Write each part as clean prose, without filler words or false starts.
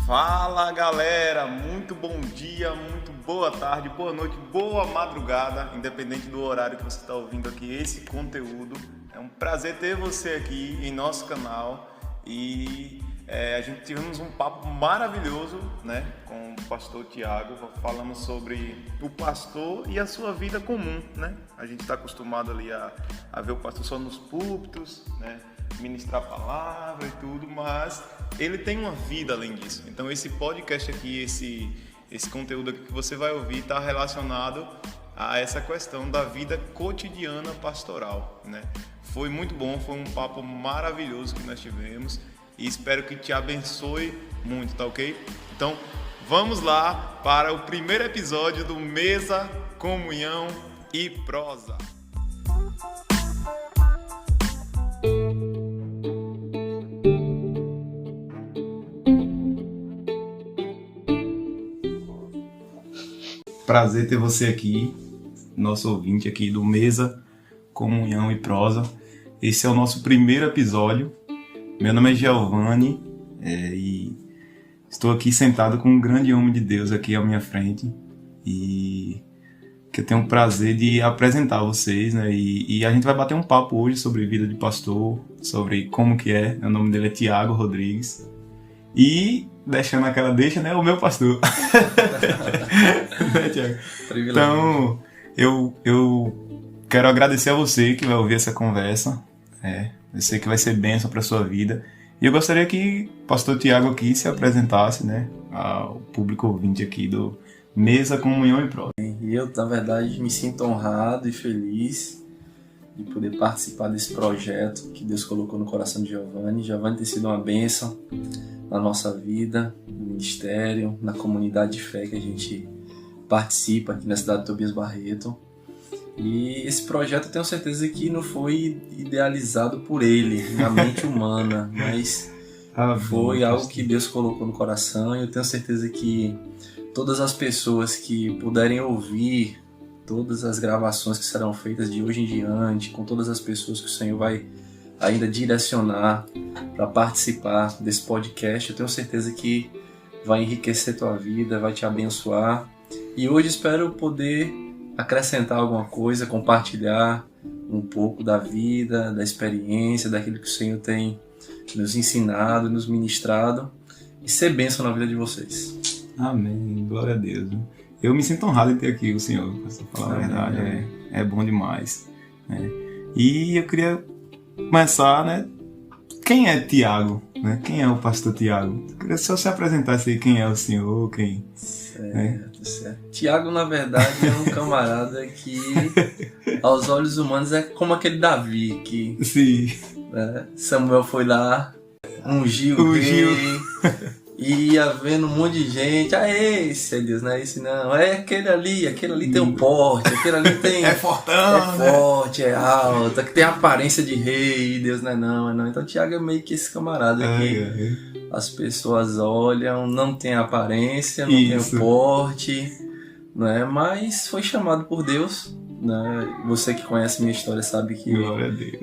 Fala galera, muito bom dia, muito boa tarde, boa noite, boa madrugada, independente do horário que você está ouvindo aqui esse conteúdo. É um prazer ter você aqui em nosso canal e a gente tivemos um papo maravilhoso, né, com o pastor Tiago. Falamos sobre o pastor e a sua vida comum, né? A gente está acostumado ali a ver o pastor só nos púlpitos, né, ministrar a palavra e tudo, mas ele tem uma vida além disso. Então esse podcast aqui, esse conteúdo aqui que você vai ouvir está relacionado a essa questão da vida cotidiana pastoral, né? Foi muito bom, foi um papo maravilhoso que nós tivemos e espero que te abençoe muito, tá ok? Então vamos lá para o primeiro episódio do Mesa, Comunhão e Prosa. Prazer ter você aqui, nosso ouvinte aqui do Mesa, Comunhão e Prosa. Esse é o nosso primeiro episódio. Meu nome é Giovanni e estou aqui sentado com um grande homem de Deus aqui à minha frente e que eu tenho o prazer de apresentar a vocês, né? E a gente vai bater um papo hoje sobre vida de pastor, sobre como que é. O nome dele é Tiago Rodrigues e deixando aquela deixa, né? O meu pastor. Né, Tiago? Então, eu quero agradecer a você que vai ouvir essa conversa. Eu sei que vai ser bênção para a sua vida. E eu gostaria que o pastor Tiago aqui se apresentasse, né, ao público ouvinte aqui do Mesa, Comunhão e Prosa. E eu, na verdade, me sinto honrado e feliz de poder participar desse projeto que Deus colocou no coração de Giovanni. Giovanni tem sido uma bênção na nossa vida, no ministério, na comunidade de fé que a gente participa aqui na cidade de Tobias Barreto. E esse projeto eu tenho certeza que não foi idealizado por ele, na mente humana, mas foi algo que Deus colocou no coração e eu tenho certeza que todas as pessoas que puderem ouvir todas as gravações que serão feitas de hoje em diante, com todas as pessoas que o Senhor vai ainda direcionar para participar desse podcast, eu tenho certeza que vai enriquecer tua vida, vai te abençoar. E hoje espero poder acrescentar alguma coisa, compartilhar um pouco da vida, da experiência, daquilo que o Senhor tem nos ensinado, nos ministrado e ser bênção na vida de vocês. Amém, glória a Deus. Eu me sinto honrado em ter aqui o Senhor, para falar a verdade, é bom demais. Né? E eu queria começar, né? Quem é Tiago? Né? Quem é o pastor Tiago? Eu queria só se apresentasse aí quem é o senhor, quem... Certo. Tiago, na verdade, é um camarada que, aos olhos humanos, é como aquele Davi que Sim. Né, Samuel foi lá, ungiu o rei, e ia vendo um monte de gente. Esse é Deus, não é esse não. É aquele ali tem um porte, aquele ali tem... É fortão, é forte, é alto, que tem aparência de rei, Deus não é não. Então Tiago é meio que esse camarada que as pessoas olham, não tem aparência, não tem o porte, né? Mas foi chamado por Deus, né? Você que conhece minha história sabe que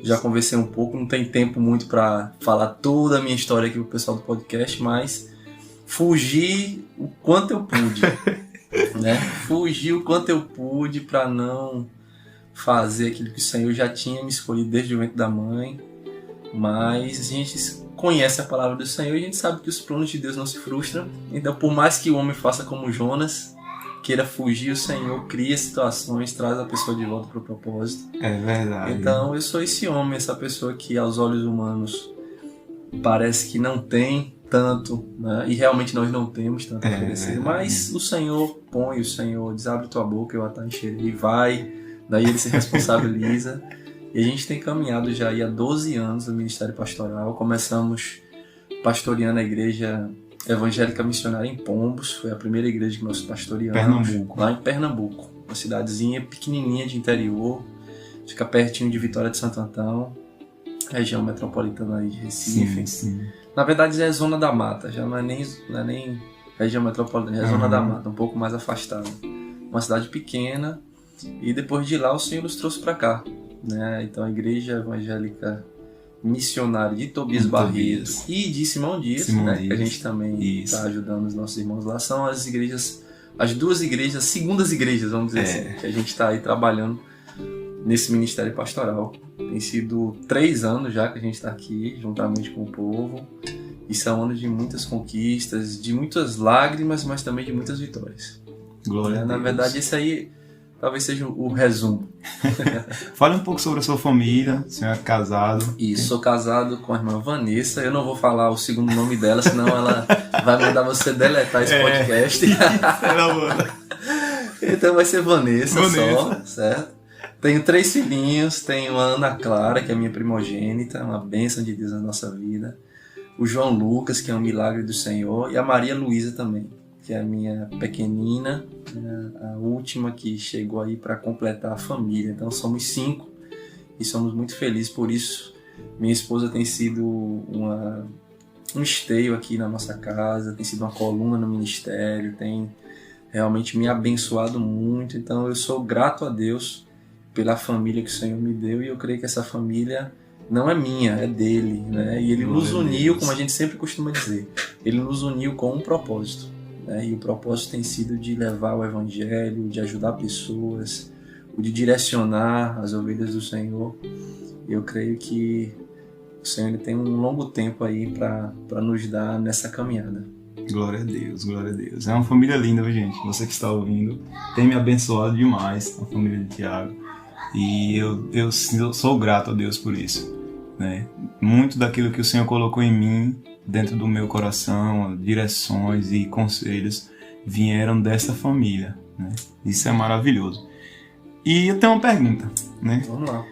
já conversei um pouco, não tem tempo muito para falar toda a minha história aqui pro pessoal do podcast, mas fugi o quanto eu pude, né? Fugi o quanto eu pude para não fazer aquilo que o Senhor já tinha me escolhido desde o ventre da mãe, mas a gente conhece a palavra do Senhor e a gente sabe que os planos de Deus não se frustram. Então, por mais que o homem faça como Jonas, queira fugir, o Senhor cria situações, traz a pessoa de volta para o propósito. É verdade. Então, eu sou esse homem, essa pessoa que aos olhos humanos parece que não tem tanto, né? E realmente nós não temos tanto a oferecer, mas o Senhor põe, o Senhor diz, abre tua boca, eu a encherei, vai, daí ele se responsabiliza. E a gente tem caminhado já aí há 12 anos no Ministério Pastoral. Começamos pastoreando a igreja evangélica missionária em Pombos. Foi a primeira igreja que nós pastoreamos. Lá em Pernambuco. Uma cidadezinha pequenininha de interior. Fica pertinho de Vitória de Santo Antão. Região metropolitana aí de Recife. Sim. Na verdade já é Zona da Mata. Já não é nem região metropolitana. É Zona da Mata. Um pouco mais afastada. Uma cidade pequena. E depois de lá o Senhor nos trouxe para cá. Né? Então a igreja evangélica missionário de Tobias Barreto e de Simão Dias, né? Que a gente também está ajudando os nossos irmãos lá. São as igrejas, as duas igrejas, segundas igrejas, vamos dizer assim, que a gente está aí trabalhando nesse ministério pastoral. Tem sido 3 anos já que a gente está aqui, juntamente com o povo. E são anos de muitas conquistas, de muitas lágrimas, mas também de muitas vitórias. Glória a Deus. Na verdade, esse aí talvez seja o resumo. Fale um pouco sobre a sua família, o senhor é casado. Isso, sou casado com a irmã Vanessa. Eu não vou falar o segundo nome dela, senão ela vai mandar você deletar esse podcast. Então vai ser Vanessa só, certo? Tenho 3 filhinhos, tenho a Ana Clara, que é a minha primogênita, uma bênção de Deus na nossa vida. O João Lucas, que é um milagre do Senhor, e a Maria Luísa também, que é a minha pequenina, a última que chegou aí para completar a família. Então somos 5 e somos muito felizes por isso. Minha esposa tem sido um esteio aqui na nossa casa, tem sido uma coluna no ministério, tem realmente me abençoado muito. Então eu sou grato a Deus pela família que o Senhor me deu, e eu creio que essa família não é minha, é dele, né? E ele nos uniu, como a gente sempre costuma dizer, ele nos uniu com um propósito, né? E o propósito tem sido de levar o evangelho, de ajudar pessoas, de direcionar as ovelhas do Senhor. E eu creio que o Senhor ele tem um longo tempo aí para nos dar nessa caminhada. Glória a Deus, glória a Deus. É uma família linda, gente. Você que está ouvindo tem me abençoado demais, a família de Tiago. E eu sou grato a Deus por isso, né? Muito daquilo que o Senhor colocou em mim, dentro do meu coração, direções e conselhos, vieram dessa família, né? Isso é maravilhoso. E eu tenho uma pergunta, né? Vamos lá.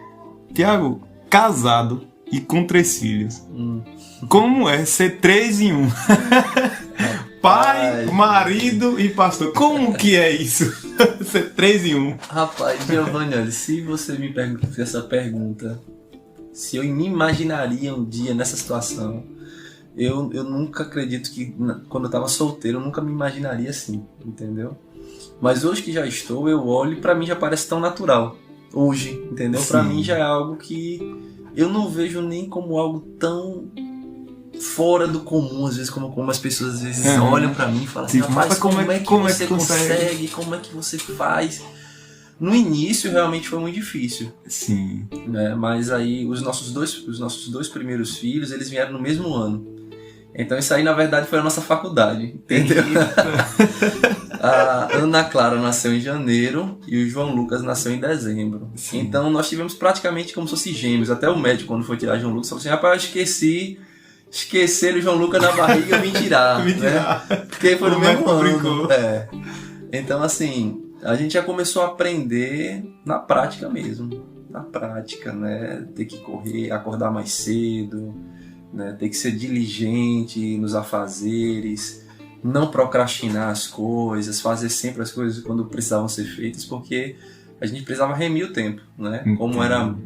Tiago, casado e com 3 filhos, como é ser 3 em 1? Pai, marido e pastor. Como que é isso? Ser 3 em 1. Rapaz, Giovanni, olha, se você me perguntar essa pergunta, se eu me imaginaria um dia nessa situação, eu nunca acredito que, quando eu estava solteiro, eu nunca me imaginaria assim, entendeu? Mas hoje que já estou, eu olho e pra mim já parece tão natural. Hoje, entendeu? Sim. Pra mim já é algo que eu não vejo nem como algo tão fora do comum, às vezes, como as pessoas às vezes olham pra mim e falam assim, rapaz, como é que você consegue? Como é que você faz? No início realmente foi muito difícil. Sim. Né? Mas aí os nossos dois primeiros filhos, eles vieram no mesmo ano. Então isso aí na verdade foi a nossa faculdade, entendeu? A Ana Clara nasceu em janeiro e o João Lucas nasceu em dezembro. Sim. Então nós tivemos praticamente como se fosse gêmeos. Até o médico, quando foi tirar João Lucas, falou assim, rapaz, eu esqueci o João Lucas na barriga, eu vim tirar. Né? Porque foi no mesmo ano. Então assim, a gente já começou a aprender na prática mesmo. Na prática, né? Ter que correr, acordar mais cedo, né? Ter que ser diligente nos afazeres, não procrastinar as coisas, fazer sempre as coisas quando precisavam ser feitas, porque a gente precisava remir o tempo, né? Como eram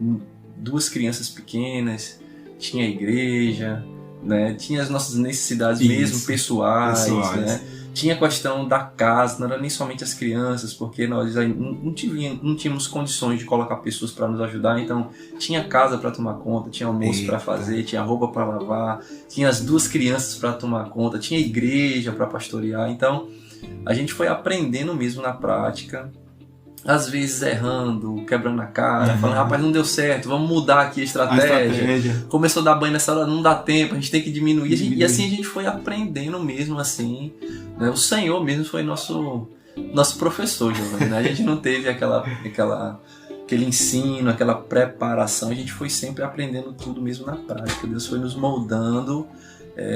2 crianças pequenas, tinha a igreja, né? Tinha as nossas necessidades mesmo pessoais. Né? Tinha a questão da casa, não era nem somente as crianças, porque nós não tínhamos condições de colocar pessoas para nos ajudar, então tinha casa para tomar conta, tinha almoço para fazer, tinha roupa para lavar, tinha as 2 crianças para tomar conta, tinha igreja para pastorear. Então a gente foi aprendendo mesmo na prática, às vezes errando, quebrando a cara, falando, rapaz, não deu certo, vamos mudar aqui a estratégia. Começou a dar banho nessa hora, não dá tempo, a gente tem que diminuir. E assim a gente foi aprendendo mesmo assim, né? O Senhor mesmo foi nosso professor, Giovanni, né? A gente não teve aquele ensino, aquela preparação, a gente foi sempre aprendendo tudo mesmo na prática. Deus foi nos moldando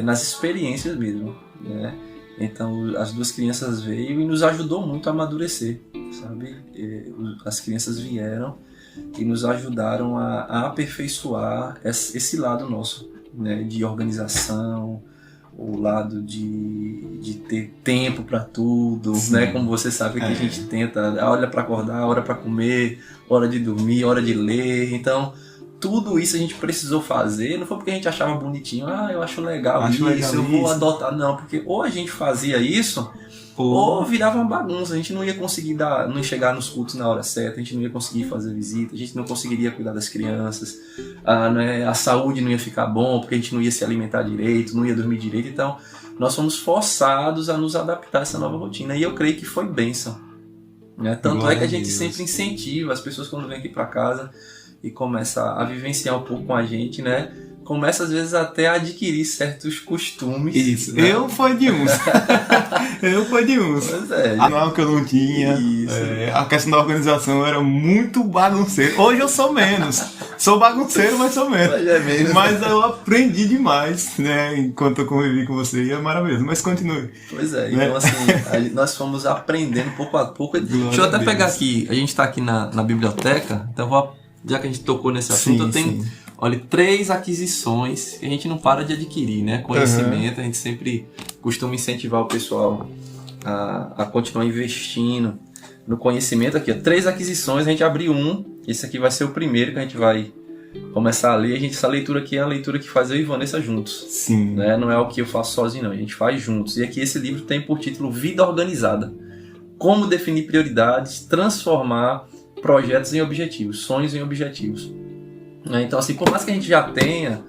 nas experiências mesmo, né? Então as 2 crianças veio e nos ajudou muito a amadurecer, sabe? As crianças vieram e nos ajudaram a aperfeiçoar esse lado nosso, né? De organização, o lado de ter tempo para tudo, né? Como você sabe que a gente tenta, hora para acordar, hora para comer, hora de dormir, hora de ler. Então tudo isso a gente precisou fazer, não foi porque a gente achava bonitinho, eu acho legal isso, eu vou adotar, não, porque ou a gente fazia isso, ou virava uma bagunça, a gente não ia conseguir não chegar nos cultos na hora certa, a gente não ia conseguir fazer visita, a gente não conseguiria cuidar das crianças, a saúde não ia ficar bom, porque a gente não ia se alimentar direito, não ia dormir direito, então nós fomos forçados a nos adaptar a essa nova rotina, e eu creio que foi bênção, né? Tanto Glória é que a a gente Deus. sempre incentiva as pessoas quando vêm aqui para casa e começa a vivenciar um pouco com a gente, né? Começa às vezes até a adquirir certos costumes. Isso, né? eu fui de uns. Pois é, Não é o que eu não tinha. Isso. A questão da organização era muito bagunceiro. Hoje eu sou menos. Sou bagunceiro, mas sou menos. Mas é mesmo. Mas eu aprendi demais, né? Enquanto eu convivi com você. E é maravilhoso. Mas continue. Pois é, Né? então assim, nós fomos aprendendo pouco a pouco. Deixa eu a até Deus. pegar aqui, a gente está aqui na biblioteca, então já que a gente tocou nesse assunto, eu tenho, olha, 3 aquisições que a gente não para de adquirir, né? Conhecimento, a gente sempre costuma incentivar o pessoal a continuar investindo no conhecimento aqui. Ó, 3 aquisições, a gente abriu esse aqui vai ser o primeiro que a gente vai começar a ler. Essa leitura aqui é a leitura que faz eu e Vanessa juntos. Sim. Né? Não é o que eu faço sozinho, não. A gente faz juntos. E aqui esse livro tem por título Vida Organizada. Como definir prioridades, transformar projetos em objetivos, sonhos em objetivos. Então, assim, por mais que a gente já tenha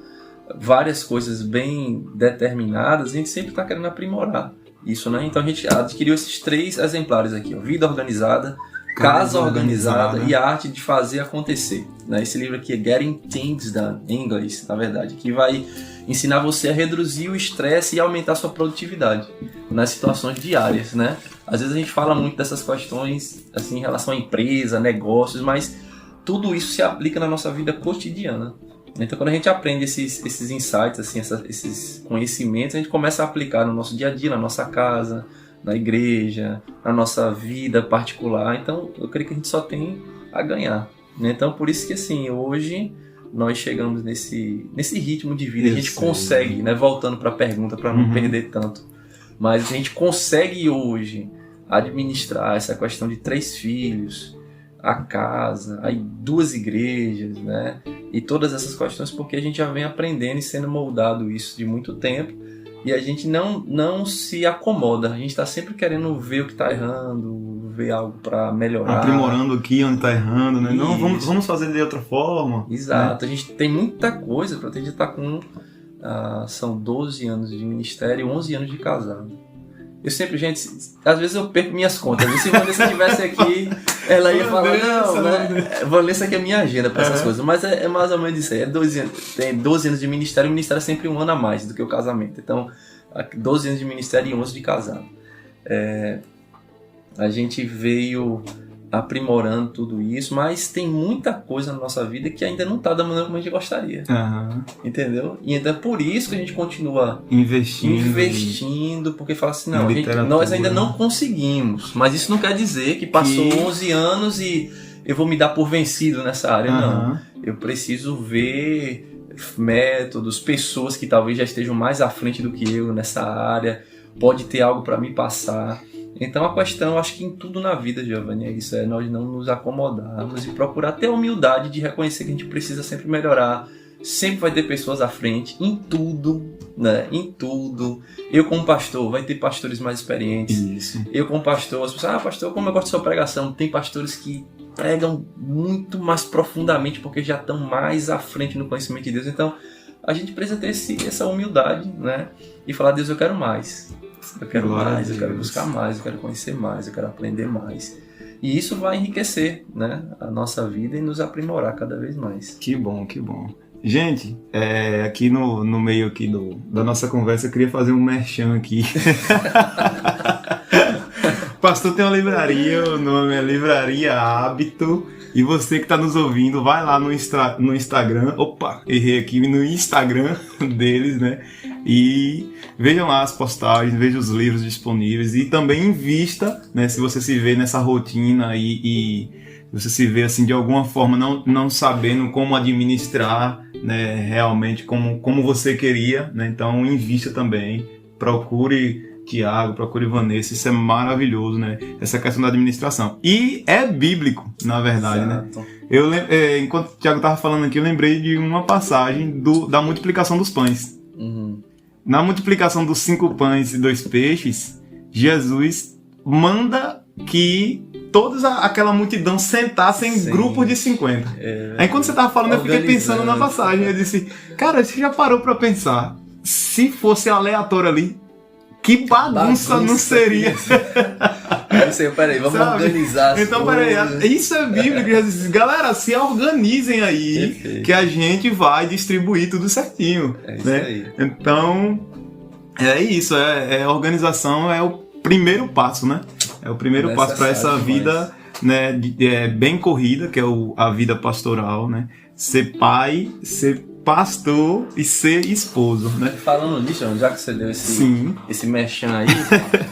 várias coisas bem determinadas, a gente sempre está querendo aprimorar isso, né? Então a gente adquiriu esses 3 exemplares aqui, ó. Vida Organizada, Casa Organizada e a Arte de Fazer Acontecer. Né? Esse livro aqui é Getting Things Done, em inglês, na verdade, que vai ensinar você a reduzir o estresse e aumentar a sua produtividade nas situações diárias, né? Às vezes a gente fala muito dessas questões assim, em relação à empresa, negócios, mas tudo isso se aplica na nossa vida cotidiana. Então quando a gente aprende esses insights, assim, esses conhecimentos, a gente começa a aplicar no nosso dia a dia, na nossa casa, na igreja, na nossa vida particular. Então eu creio que a gente só tem a ganhar, né? Então por isso que assim, hoje nós chegamos nesse ritmo de vida, a gente consegue, né? Voltando para a pergunta, para não perder tanto, mas a gente consegue hoje administrar essa questão de 3 filhos, a casa, aí 2 igrejas, né? E todas essas questões porque a gente já vem aprendendo e sendo moldado isso de muito tempo. E a gente não se acomoda, a gente está sempre querendo ver o que está errando, ver algo para melhorar. Aprimorando aqui onde está errando, né? Não, vamos fazer de outra forma. Exato, né? A gente tem muita coisa para a gente estar com... são 12 anos de ministério e 11 anos de casado. Eu sempre, gente, às vezes eu perco minhas contas. Se Vanessa estivesse aqui, ela ia falar, não, né? Vanessa que é minha agenda para essas coisas. Mas é mais ou menos isso aí. Tem 12 anos de ministério, o ministério é sempre 1 ano a mais do que o casamento. Então, 12 anos de ministério e 11 de casado. A gente veio aprimorando tudo isso, mas tem muita coisa na nossa vida que ainda não está da maneira como a gente gostaria. Entendeu? E então é por isso que a gente continua investindo, porque fala assim, não, nós ainda não conseguimos, mas isso não quer dizer que passou 11 anos e eu vou me dar por vencido nessa área, não. Eu preciso ver métodos, pessoas que talvez já estejam mais à frente do que eu nessa área, pode ter algo para me passar. Então a questão, acho que em tudo na vida, Giovanni, é isso, é nós não nos acomodarmos e procurar ter a humildade de reconhecer que a gente precisa sempre melhorar, sempre vai ter pessoas à frente, em tudo, né? Em tudo. Eu como pastor, vai ter pastores mais experientes. Isso. Eu como pastor, as pessoas, pastor, como eu gosto de sua pregação, tem pastores que pregam muito mais profundamente porque já estão mais à frente no conhecimento de Deus. Então a gente precisa ter essa humildade, né? E falar, Deus, eu quero mais. Eu quero mais, eu quero buscar mais, eu quero conhecer mais, eu quero aprender mais. E isso vai enriquecer, né, a nossa vida e nos aprimorar cada vez mais. Que bom, que bom. Gente, aqui no meio aqui da nossa conversa, eu queria fazer um merchan aqui. O pastor tem uma livraria, o nome é Livraria Hábito. E você que está nos ouvindo, vai lá no Instagram. Opa, errei aqui, no Instagram deles, né? E vejam lá as postagens, vejam os livros disponíveis e também invista, né? Se você se vê nessa rotina e você se vê assim de alguma forma não sabendo como administrar, né, realmente como você queria, né? Então invista também, procure Tiago, procure Vanessa, isso é maravilhoso, né? Essa questão da administração. E é bíblico, na verdade, Exato. né? Enquanto o Tiago estava falando aqui, eu lembrei de uma passagem da multiplicação dos pães. Na multiplicação dos 5 pães e 2 peixes, Jesus manda que toda aquela multidão sentasse em grupos de 50. Aí quando você tava falando, eu fiquei pensando na passagem. Eu disse, cara, você já parou pra pensar? Se fosse aleatório ali, que bagunça não seria? Eu sei, peraí, vamos organizar. Então, peraí, isso é bíblico. Jesus diz, galera, se organizem aí, perfeito, que a gente vai distribuir tudo certinho. É isso, né? aí. Então, é isso. A organização é o primeiro passo, né? É o primeiro passo para essa vida, né, bem corrida, que é a vida pastoral, né? Ser pai, ser pastor e ser esposo, né? Falando nisso, já que você deu esse merchan aí,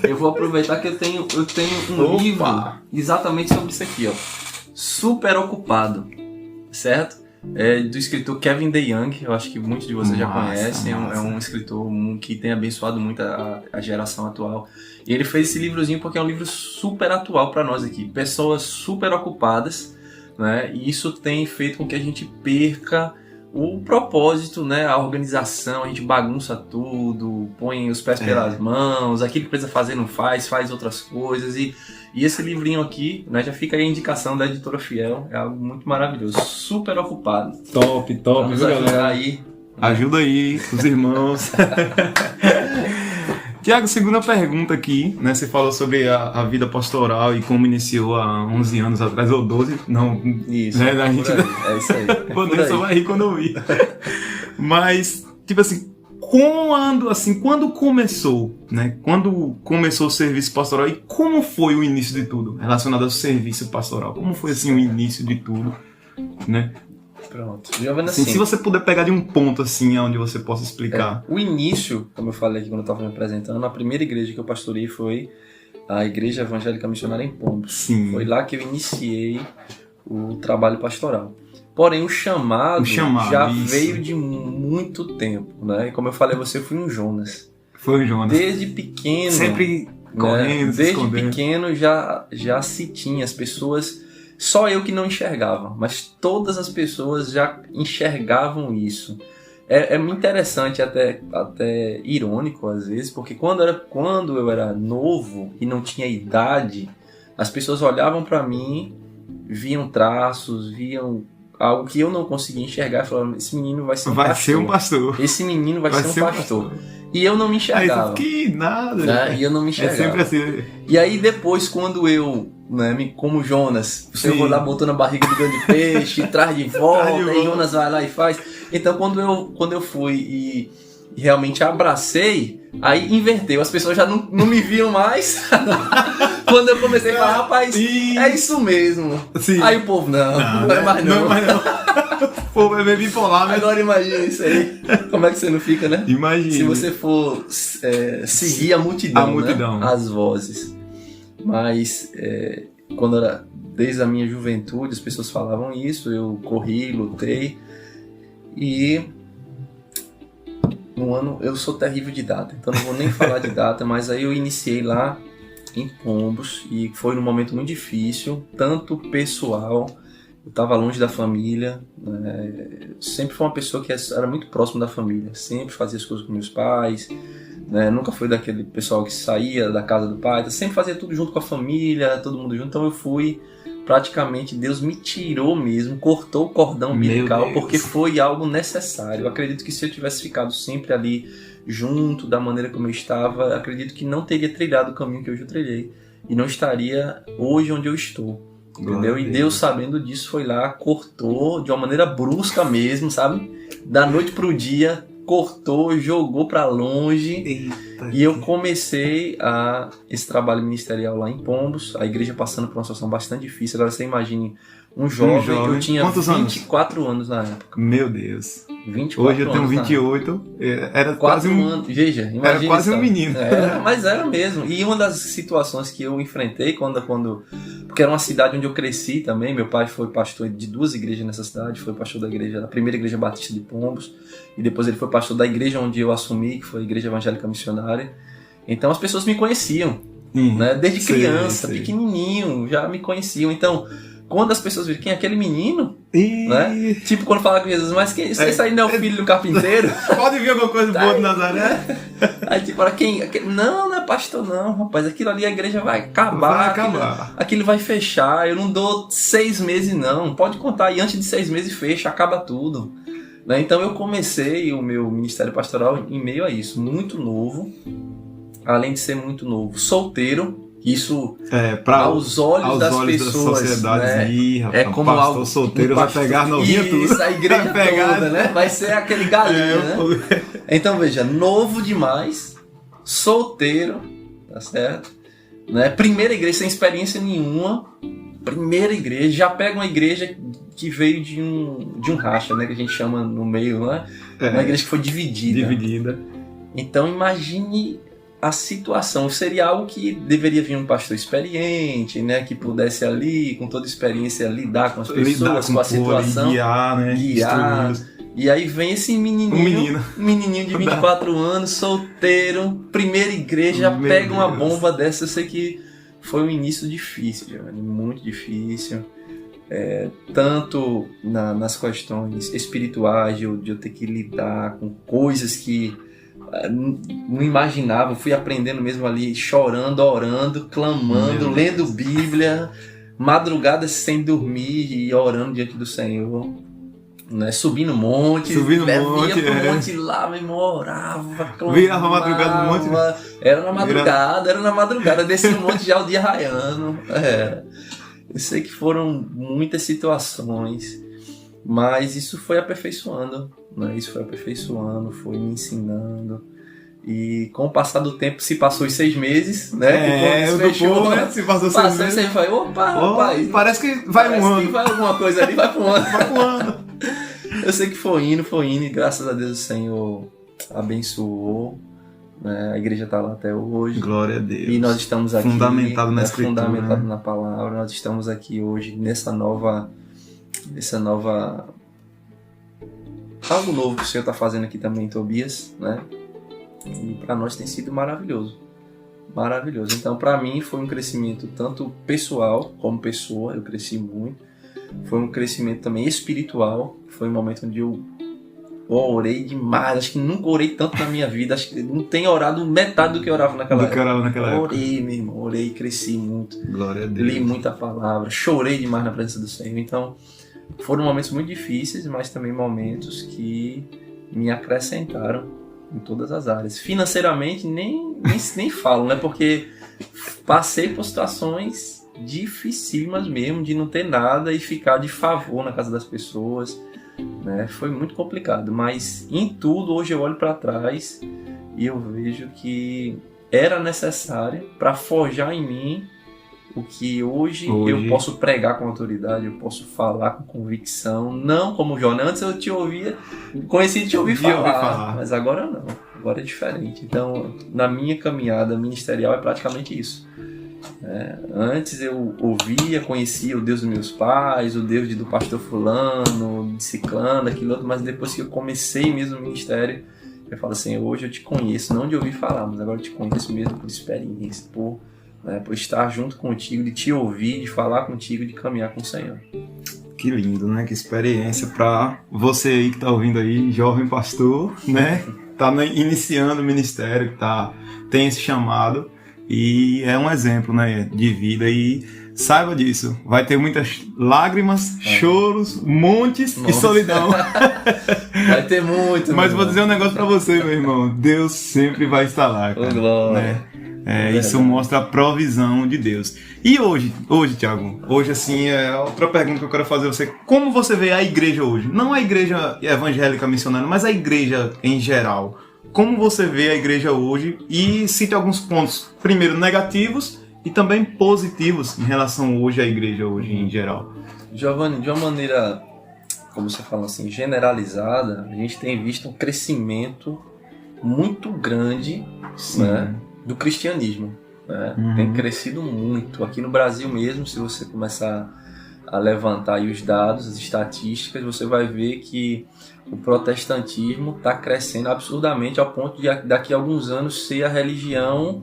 eu vou aproveitar que eu tenho um livro exatamente sobre isso aqui, ó. Super Ocupado, certo? Do escritor Kevin DeYoung, eu acho que muitos de vocês já conhecem, é um escritor que tem abençoado muito a geração atual. E ele fez esse livrozinho porque é um livro super atual para nós aqui. Pessoas super ocupadas, né? E isso tem feito com que a gente perca o propósito, né? A organização, a gente bagunça tudo, põe os pés pelas mãos, aquilo que precisa fazer não faz outras coisas. E esse livrinho aqui, né, já fica aí a indicação da Editora Fiel, é algo muito maravilhoso, Super Ocupado. Top, vamos ajudar aí. Ajuda aí os irmãos. Tiago, segunda pergunta aqui, né? Você falou sobre a vida pastoral e como iniciou há 11 anos atrás, ou 12, não... Isso, né? A gente... é isso aí. Você só vai rir quando eu vi. Mas, tipo assim, quando começou, né? Quando começou o serviço pastoral e como foi o início de tudo relacionado ao serviço pastoral? Como foi, assim, o início de tudo, né? Pronto. Assim, se você puder pegar de um ponto assim, onde você possa explicar. O início, como eu falei aqui quando eu estava me apresentando, a primeira igreja que eu pastorei foi a Igreja Evangélica Missionária em Pombos. Sim. Foi lá que eu iniciei o trabalho pastoral. Porém, o chamado já veio de muito tempo, né? E como eu falei, você foi um Jonas. Foi o Jonas. Desde pequeno. Sempre correndo, se escondendo. Desde pequeno já se tinha as pessoas... Só eu que não enxergava, mas todas as pessoas já enxergavam isso. É muito interessante, até irônico às vezes, porque quando eu era novo e não tinha idade, as pessoas olhavam para mim, viam traços, viam algo que eu não conseguia enxergar e falavam, esse menino vai ser um pastor. Vai ser um pastor. Esse menino vai ser um pastor. E eu não me enxergava. Que nada. Né? E eu não me enxergava. É sempre assim. E aí depois, quando eu, né, como Jonas, eu vou lá, botou na barriga do grande peixe, traz de volta, e Jonas vai lá e faz. Então quando eu fui e realmente abracei, aí inverteu. As pessoas já não me viam mais. Quando eu comecei a falar, rapaz, é isso mesmo. Sim. Aí o povo, não é mais não. Não é mais não. O povo é meio bipolar, né? Agora imagina isso aí. Como é que você não fica, né? Imagina. Se você for seguir a multidão, né? As vozes. Mas quando era desde a minha juventude, as pessoas falavam isso, eu corri, lutei. E no ano, eu sou terrível de data, então não vou nem falar de data, mas aí eu iniciei lá em Pombos e foi num momento muito difícil, tanto pessoal, eu estava longe da família, né? Sempre fui uma pessoa que era muito próximo da família, sempre fazia as coisas com meus pais, né? Nunca fui daquele pessoal que saía da casa do pai, sempre fazia tudo junto com a família, todo mundo junto, então eu fui, praticamente Deus me tirou mesmo, cortou o cordão umbilical, porque foi algo necessário. Eu acredito que se eu tivesse ficado sempre ali junto, da maneira como eu estava, acredito que não teria trilhado o caminho que hoje eu trilhei e não estaria hoje onde eu estou. Entendeu? E Deus, sabendo disso, foi lá, cortou de uma maneira brusca mesmo, sabe? Da noite pro dia, cortou, jogou pra longe. Eita, e eu comecei esse trabalho ministerial lá em Pombos, a igreja passando por uma situação bastante difícil. Agora você imagine um jovem que eu tinha 24 anos na época. Meu Deus. 24 Hoje eu tenho 28. Era quase um... Veja, imagina. Era quase um menino. Mas era mesmo. E uma das situações que eu enfrentei porque era uma cidade onde eu cresci também. Meu pai foi pastor de 2 igrejas nessa cidade. Foi pastor da primeira igreja batista de Pombos. E depois ele foi pastor da igreja onde eu assumi, que foi a Igreja Evangélica Missionária. Então as pessoas me conheciam. Né? Desde criança, pequenininho, já me conheciam. Então, quando as pessoas viram quem é aquele menino, E... né? Tipo quando fala com Jesus, mas esse aí não é o filho do carpinteiro? Pode vir alguma coisa boa de Nazaré? Aí tipo, olha, não é pastor não, rapaz, aquilo ali a igreja vai acabar. Vai acabar. Aquilo vai fechar, eu não dou 6 meses não, pode contar aí, antes de 6 meses fecha, acaba tudo. Né? Então eu comecei o meu ministério pastoral em meio a isso, muito novo, além de ser muito novo, solteiro. Isso, aos olhos das pessoas, da sociedade, né? rapaz, É como pastor algo solteiro vai pegar novinha tudo. Isso, a igreja vai pegar toda, né? Vai ser aquele galinho, né? Então veja, novo demais, solteiro, tá certo? Né? Primeira igreja sem experiência nenhuma, primeira igreja, já pega uma igreja que veio de um racha, né? Que a gente chama no meio, né? Uma igreja que foi dividida. Então imagine a situação. Seria algo que deveria vir um pastor experiente, né, que pudesse ali, com toda a experiência, lidar com as pessoas, com a situação, guiar, né? Guiar. E aí vem esse menininho de 24 anos, solteiro, primeira igreja, pega uma bomba dessa. Eu sei que foi um início difícil, Giovanni, muito difícil. Tanto nas questões espirituais, de eu ter que lidar com coisas que não imaginava, fui aprendendo mesmo ali, chorando, orando, clamando, lendo Bíblia, madrugadas sem dormir e orando diante do Senhor, né? Subindo monte, pro monte lá, meu irmão, orava, clamava, virava a madrugada no monte. Era na madrugada, descia o monte já o dia raiando. Eu sei que foram muitas situações, mas isso foi aperfeiçoando, né? Isso foi aperfeiçoando, foi me ensinando. E com o passar do tempo, se passou os 6 meses, né? Fechou, né? Se passou 6 meses. Aí foi, rapaz, parece que vai um ano. Que vai alguma coisa ali, vai pro ano. Vai pro ano. Eu sei que foi indo, e graças a Deus o Senhor abençoou. Né? A igreja está lá até hoje. Glória a Deus. E nós estamos aqui. Fundamentado na Escritura. Fundamentado na palavra. Nós estamos aqui hoje nessa nova. Algo novo que o Senhor está fazendo aqui também, Tobias, né? E para nós tem sido maravilhoso. Maravilhoso. Então, para mim, foi um crescimento tanto pessoal como pessoa. Eu cresci muito. Foi um crescimento também espiritual. Foi um momento onde eu orei demais. Acho que nunca orei tanto na minha vida. Acho que não tenho orado metade do que eu orava naquela época. Orei, meu irmão. Orei e cresci muito. Glória a Deus. Li muita palavra. Chorei demais na presença do Senhor. Então, foram momentos muito difíceis, mas também momentos que me acrescentaram em todas as áreas. Financeiramente, nem falo, né? Porque passei por situações dificílimas mesmo, de não ter nada e ficar de favor na casa das pessoas, né? Foi muito complicado, mas em tudo, hoje eu olho para trás e eu vejo que era necessário para forjar em mim o que hoje eu posso pregar com autoridade, eu posso falar com convicção, não como Jó. Antes eu te ouvia, conheci te ouvir falar, mas agora não, agora é diferente. Então, na minha caminhada ministerial é praticamente isso. Antes eu ouvia, conhecia o Deus dos meus pais, o Deus do pastor fulano, de ciclano, aquilo outro, mas depois que eu comecei mesmo o ministério, eu falo assim, hoje eu te conheço, não de ouvir falar, mas agora eu te conheço mesmo por experiência, por estar junto contigo, de te ouvir, de falar contigo, de caminhar com o Senhor. Que lindo, né? Que experiência para você aí que tá ouvindo aí, jovem pastor, né? Tá iniciando o ministério, tem esse chamado e é um exemplo, né, de vida e saiba disso, vai ter muitas lágrimas, choros, montes e solidão. Vai ter muito. Mas vou dizer um negócio para você, meu irmão, Deus sempre vai estar lá, cara, glória. Né? Isso mostra a provisão de Deus. E hoje, Thiago, hoje assim, outra pergunta que eu quero fazer a você, como você vê a igreja hoje? Não a igreja evangélica missionária, mas a igreja em geral. Como você vê a igreja hoje e cite alguns pontos, primeiro negativos e também positivos em relação hoje à igreja hoje em geral. Giovanni, de uma maneira, como você fala assim, generalizada, a gente tem visto um crescimento muito grande, né, do cristianismo, né? Tem crescido muito. Aqui no Brasil mesmo, se você começar a levantar aí os dados, as estatísticas, você vai ver que o protestantismo está crescendo absurdamente ao ponto de daqui a alguns anos ser a religião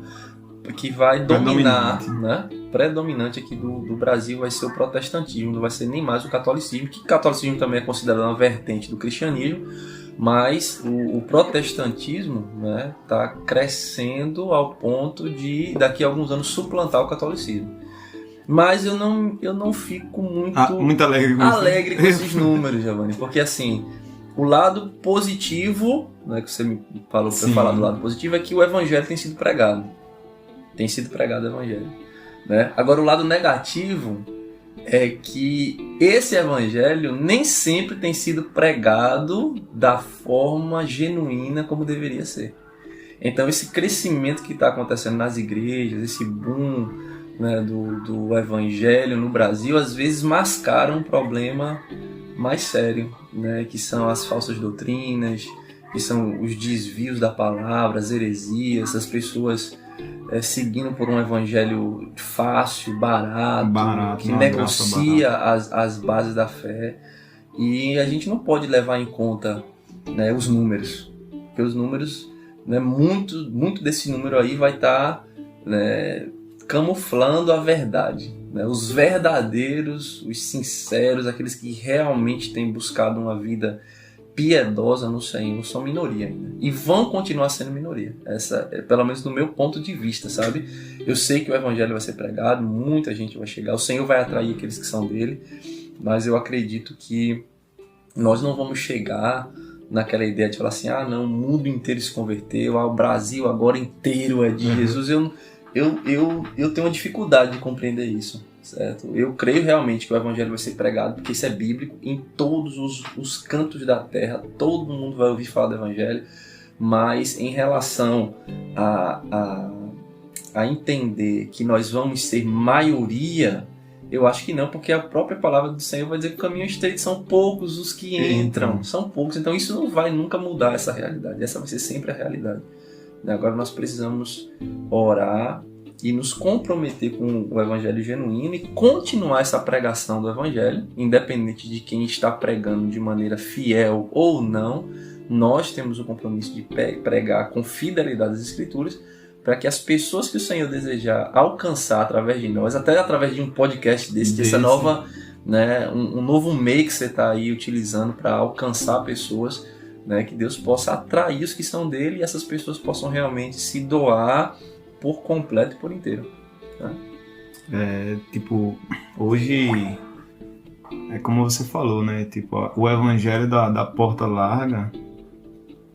que vai dominar, né? predominante aqui do Brasil vai ser o protestantismo, não vai ser nem mais o catolicismo, que o catolicismo também é considerado uma vertente do cristianismo, mas o protestantismo, né, tá crescendo ao ponto de daqui a alguns anos suplantar o catolicismo. Mas eu não fico muito alegre com esses números, Giovanni, porque assim, o lado positivo, né, que você me falou para eu falar do lado positivo, é que o evangelho tem sido pregado. Tem sido pregado o evangelho, né? Agora, o lado negativo é que esse evangelho nem sempre tem sido pregado da forma genuína como deveria ser. Então, esse crescimento que está acontecendo nas igrejas, esse boom, né, do evangelho no Brasil, às vezes mascara um problema mais sério, né, que são as falsas doutrinas, que são os desvios da palavra, as heresias, as pessoas seguindo por um evangelho fácil, barato que negocia as bases da fé. E a gente não pode levar em conta, né, os números, porque os números, né, muito desse número aí vai estar, né, camuflando a verdade, né? Os verdadeiros, os sinceros, aqueles que realmente têm buscado uma vida piedosa no Senhor, são minoria ainda. E vão continuar sendo minoria. Essa é, pelo menos do meu ponto de vista, sabe? Eu sei que o evangelho vai ser pregado, muita gente vai chegar, o Senhor vai atrair aqueles que são dele, mas eu acredito que nós não vamos chegar naquela ideia de falar assim, não, o mundo inteiro se converteu, o Brasil agora inteiro é de Jesus. Eu tenho uma dificuldade de compreender isso, certo? Eu creio realmente que o evangelho vai ser pregado, porque isso é bíblico, em todos os cantos da terra, todo mundo vai ouvir falar do evangelho, mas em relação a entender que nós vamos ser maioria, eu acho que não, porque a própria palavra do Senhor vai dizer que o caminho estreito são poucos os que entram, são poucos, então isso não vai nunca mudar essa realidade, essa vai ser sempre a realidade. Agora nós precisamos orar e nos comprometer com o evangelho genuíno e continuar essa pregação do evangelho, independente de quem está pregando de maneira fiel ou não. Nós temos o compromisso de pregar com fidelidade as Escrituras, para que as pessoas que o Senhor desejar alcançar através de nós, até através de um podcast desse essa nova, né, um novo meio que você está aí utilizando para alcançar pessoas, né, que Deus possa atrair os que são dele e essas pessoas possam realmente se doar por completo e por inteiro. Né? Hoje, é como você falou, né? O evangelho da porta larga,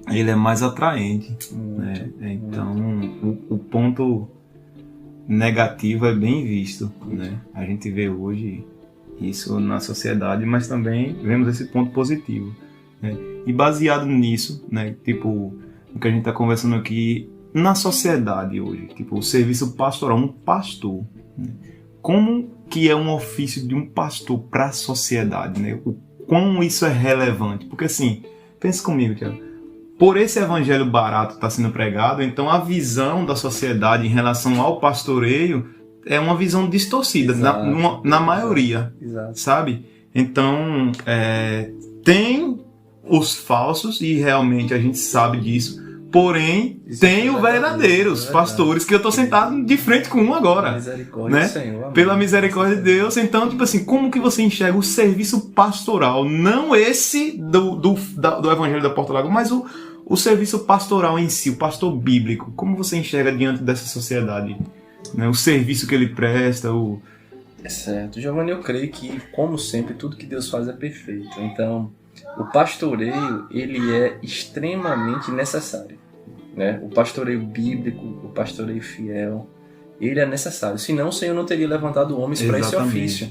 ele é mais atraente. Né? Então, o ponto negativo é bem visto. Né? A gente vê hoje isso na sociedade, mas também vemos esse ponto positivo. Né? E baseado nisso, né, o que a gente está conversando aqui, na sociedade hoje, o serviço pastoral, um pastor, né? Como que é um ofício de um pastor para a sociedade, né? Como isso é relevante? Porque assim, pensa comigo, Thiago, por esse evangelho barato está sendo pregado, então a visão da sociedade em relação ao pastoreio é uma visão distorcida, na maioria, sabe? Então, tem os falsos, e realmente a gente sabe disso, porém, tem os verdadeiros pastores, que eu estou sentado de frente com um agora. Misericórdia, né? Senhor, pela misericórdia de Deus. Então, como que você enxerga o serviço pastoral? Não esse do Evangelho da Porta Larga, mas o serviço pastoral em si, o pastor bíblico. Como você enxerga diante dessa sociedade? Né? O serviço que ele presta, Certo. Giovanni, eu creio que, como sempre, tudo que Deus faz é perfeito. Então, o pastoreio, ele é extremamente necessário, né? O pastoreio bíblico, o pastoreio fiel, ele é necessário. Senão o Senhor não teria levantado homens para esse ofício.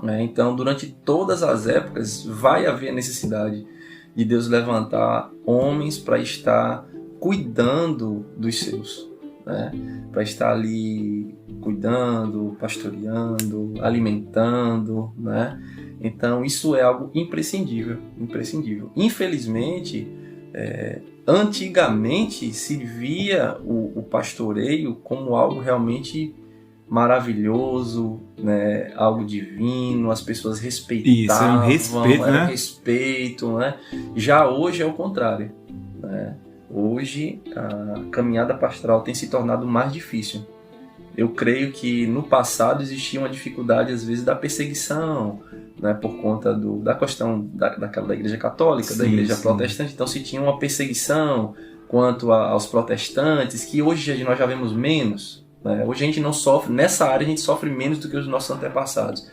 Né? Então, durante todas as épocas, vai haver necessidade de Deus levantar homens para estar cuidando dos seus, né? Para estar ali cuidando, pastoreando, alimentando, né? Então isso é algo imprescindível. Infelizmente, antigamente se via o pastoreio como algo realmente maravilhoso, né? Algo divino, as pessoas respeitavam, isso, era respeito, né? Já hoje é o contrário, né? Hoje a caminhada pastoral tem se tornado mais difícil. eu creio que no passado existia uma dificuldade, às vezes, da perseguição, né, por conta da questão da Igreja Católica, da Igreja Protestante. Então se tinha uma perseguição quanto aos protestantes, que hoje nós já vemos menos. Né? Hoje a gente não sofre, nessa área a gente sofre menos do que os nossos antepassados.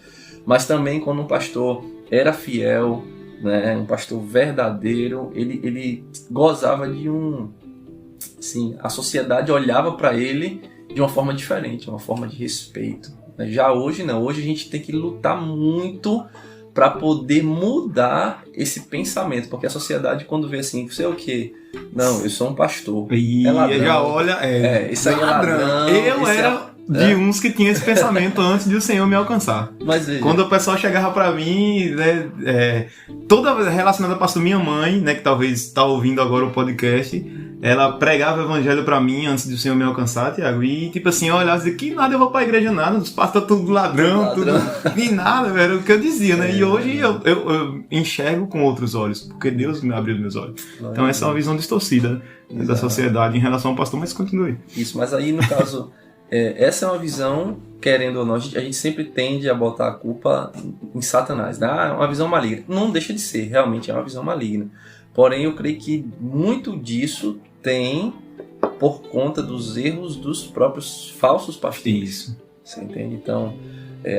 Mas também quando um pastor era fiel, né, um pastor verdadeiro, ele gozava de assim, a sociedade olhava para ele de uma forma diferente, uma forma de respeito. Já hoje não, hoje a gente tem que lutar muito para poder mudar esse pensamento, porque a sociedade, quando vê assim, você é o quê? Não, eu sou um pastor. E já olha, isso aí é ladrão. Eu era de uns que tinha esse pensamento antes de o Senhor me alcançar. Mas veja, quando o pessoal chegava pra mim, né, toda relacionada a pastor, minha mãe, né, que talvez está ouvindo agora o podcast, ela pregava o evangelho pra mim antes de o Senhor me alcançar, Tiago, e tipo assim, eu olhava e dizia, que nada, eu vou pra igreja nada, os pastores tudo ladrão, tudo, nem nada, velho, o que eu dizia, né, e hoje eu enxergo com outros olhos, porque Deus me abriu os meus olhos. Então essa é uma visão distorcida, né, da sociedade em relação ao pastor, mas continue. Isso, mas aí no caso, essa é uma visão, querendo ou não, a gente sempre tende a botar a culpa em Satanás, né? É uma visão maligna. Não deixa de ser, realmente é uma visão maligna. Porém, eu creio que muito disso tem por conta dos erros dos próprios falsos pastores. Isso. Você entende? Então,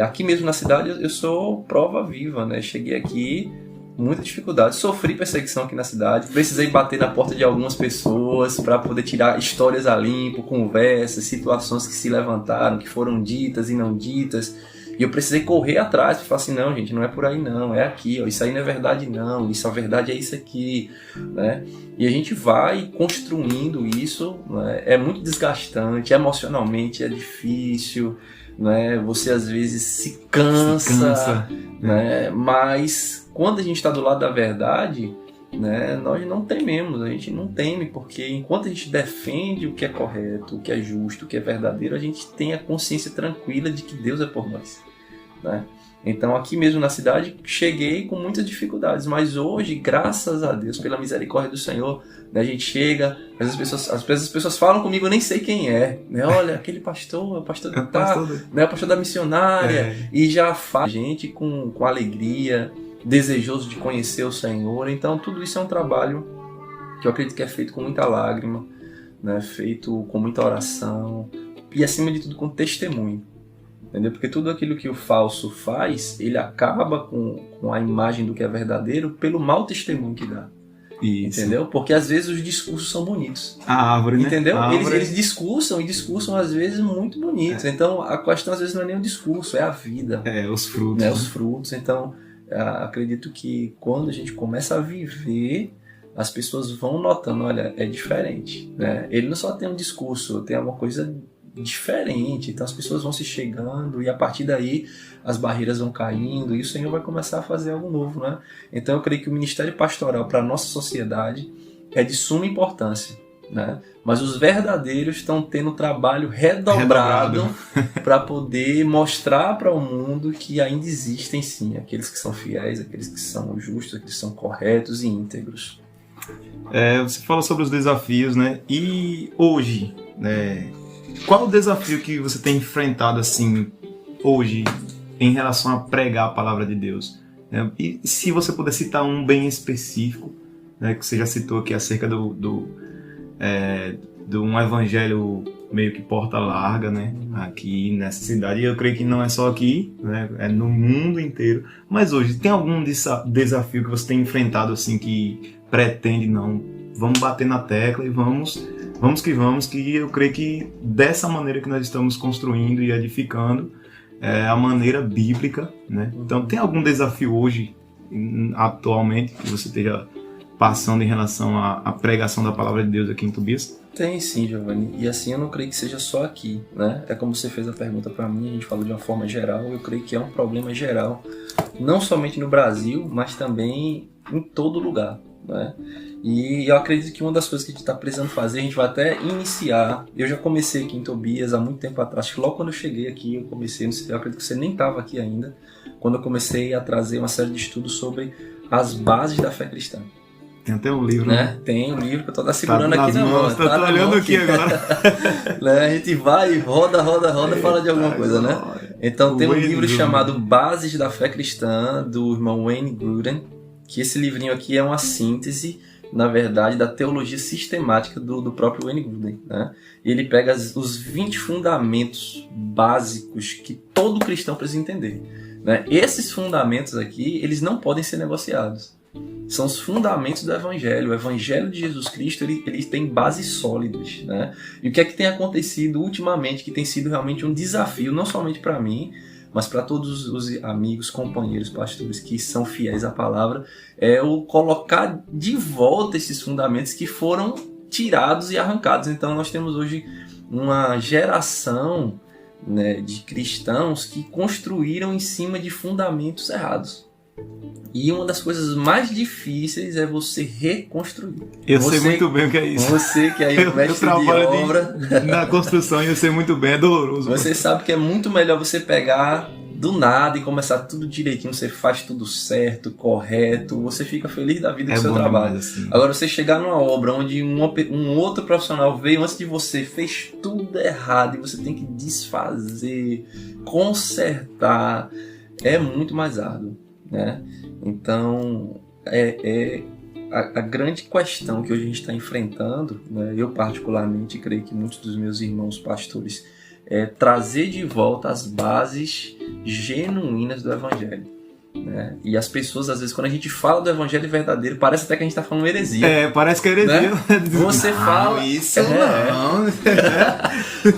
aqui mesmo na cidade eu sou prova viva, né? Cheguei aqui, muita dificuldade, sofri perseguição aqui na cidade, precisei bater na porta de algumas pessoas para poder tirar histórias a limpo, conversas, situações que se levantaram, que foram ditas e não ditas. E eu precisei correr atrás para falar assim, não, gente, não é por aí não, é aqui, ó, isso aí não é verdade não, isso a verdade é isso aqui, né? E a gente vai construindo isso, né? É muito desgastante, emocionalmente é difícil, né? Você às vezes se cansa. Né? Mas quando a gente está do lado da verdade, né, nós não tememos, a gente não teme, porque enquanto a gente defende o que é correto, o que é justo, o que é verdadeiro, a gente tem a consciência tranquila de que Deus é por nós, né? Então aqui mesmo na cidade cheguei com muitas dificuldades, mas hoje, graças a Deus, pela misericórdia do Senhor, né, a gente chega, às vezes as pessoas falam comigo, eu nem sei quem é, né? Olha, aquele pastor, o pastor né, o pastor da missionária, e já faz a gente com alegria, desejoso de conhecer o Senhor. Então tudo isso é um trabalho que eu acredito que é feito com muita lágrima, né? Feito com muita oração e acima de tudo com testemunho, entendeu? Porque tudo aquilo que o falso faz, ele acaba com a imagem do que é verdadeiro pelo mau testemunho que dá. Isso. Entendeu? Porque às vezes os discursos são bonitos. A árvore, né? Entendeu? Eles discursam às vezes muito bonitos. Então a questão às vezes não é nem o discurso, é a vida. Os frutos. Né? Os frutos. Então acredito que quando a gente começa a viver, as pessoas vão notando, olha, é diferente, né? Ele não só tem um discurso, tem alguma coisa diferente, então as pessoas vão se chegando e a partir daí as barreiras vão caindo e o Senhor vai começar a fazer algo novo, né? Então eu creio que o ministério pastoral para a nossa sociedade é de suma importância, né? Mas os verdadeiros estão tendo trabalho redobrado para poder mostrar para o mundo que ainda existem sim aqueles que são fiéis, aqueles que são justos, aqueles que são corretos e íntegros. Você fala sobre os desafios, né? E hoje, né? Qual o desafio que você tem enfrentado assim hoje em relação a pregar a palavra de Deus? E se você puder citar um bem específico, né, que você já citou aqui acerca de um evangelho meio que porta larga, né, aqui nessa cidade. E eu creio que não é só aqui, né, é no mundo inteiro. Mas hoje, tem algum desafio que você tem enfrentado assim que pretende, não, vamos bater na tecla e vamos que eu creio que dessa maneira que nós estamos construindo e edificando é a maneira bíblica, né? Então tem algum desafio hoje, atualmente, que você esteja passando em relação à pregação da palavra de Deus aqui em Tobias? Tem sim, Giovanni, e assim eu não creio que seja só aqui, né? É como você fez a pergunta para mim, a gente falou de uma forma geral, eu creio que é um problema geral, não somente no Brasil, mas também em todo lugar, né? E eu acredito que uma das coisas que a gente está precisando fazer, a gente vai até iniciar. Eu já comecei aqui em Tobias há muito tempo atrás, acho que logo quando eu cheguei aqui, eu acredito que você nem estava aqui ainda, quando eu comecei a trazer uma série de estudos sobre as bases da fé cristã. Tem até um livro, né? Tem um livro que eu tô segurando aqui na mão. Tô olhando aqui agora. Né? A gente vai, roda, fala de alguma coisa, né? Então tem um livro chamado Bases da Fé Cristã, do irmão Wayne Grudem, que esse livrinho aqui é uma síntese, na verdade, da teologia sistemática do próprio Wayne Grudem, né? E ele pega os 20 fundamentos básicos que todo cristão precisa entender, né? Esses fundamentos aqui, eles não podem ser negociados. São os fundamentos do Evangelho. O Evangelho de Jesus Cristo, ele tem bases sólidas, né? E o que é que tem acontecido ultimamente, que tem sido realmente um desafio, não somente para mim, mas para todos os amigos, companheiros, pastores que são fiéis à palavra, é o colocar de volta esses fundamentos que foram tirados e arrancados. Então nós temos hoje uma geração, né, de cristãos que construíram em cima de fundamentos errados. E uma das coisas mais difíceis é você reconstruir. Eu sei muito bem o que é isso. Você que é mestre de obra na construção, eu sei muito bem, é doloroso. Você sabe que é muito melhor você pegar do nada e começar tudo direitinho. Você faz tudo certo, correto. Você fica feliz da vida do seu trabalho. Assim. Agora você chegar numa obra onde um outro profissional veio antes de você, fez tudo errado e você tem que desfazer, consertar, é muito mais árduo, né? Então, a grande questão que hoje a gente está enfrentando, né, eu particularmente creio que muitos dos meus irmãos pastores, é trazer de volta as bases genuínas do Evangelho, né? E as pessoas, às vezes, quando a gente fala do Evangelho verdadeiro, parece até que a gente está falando heresia. Parece que é heresia. Né? Você fala... Isso não.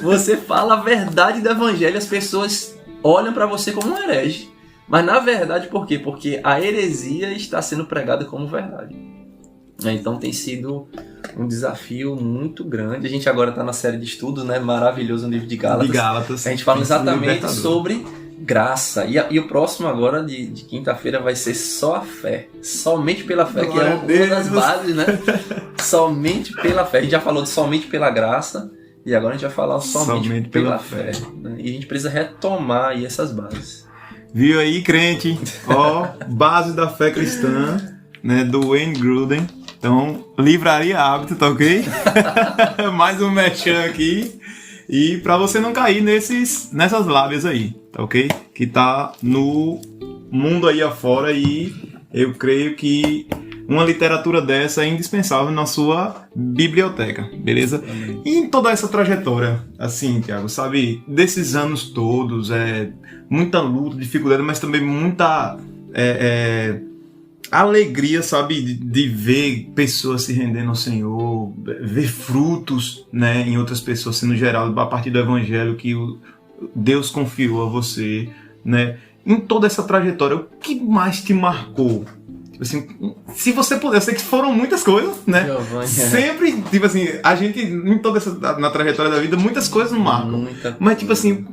Você fala a verdade do Evangelho, as pessoas olham para você como um herege. Mas na verdade, por quê? Porque a heresia está sendo pregada como verdade. Então tem sido um desafio muito grande. A gente agora está na série de estudos, né? Maravilhoso, no livro de Gálatas. A gente fala exatamente sobre graça. E o próximo agora, de quinta-feira, vai ser só a fé. Somente pela fé, que é uma das bases, né? Somente pela fé. A gente já falou de somente pela graça. E agora a gente vai falar somente pela fé. Né? E a gente precisa retomar aí essas bases. Viu aí, crente? Ó, Base da Fé Cristã, né, do Wayne Grudem. Então, Livraria Hábito, tá ok? Mais um merchan aqui. E pra você não cair nessas lábias aí, tá ok? Que tá no mundo aí afora e eu creio que uma literatura dessa é indispensável na sua biblioteca, beleza? Amém. E em toda essa trajetória, assim, Thiago, sabe, desses anos todos, muita luta, dificuldade, mas também muita alegria, sabe, de ver pessoas se rendendo ao Senhor, ver frutos, né, em outras pessoas, sendo gerado a partir do Evangelho que Deus confiou a você, né? Em toda essa trajetória, o que mais te marcou? Assim, se você puder, eu sei que foram muitas coisas, né? Giovanni, sempre, tipo assim, a gente, em toda na trajetória da vida, muitas coisas marcam. Mas, tipo assim,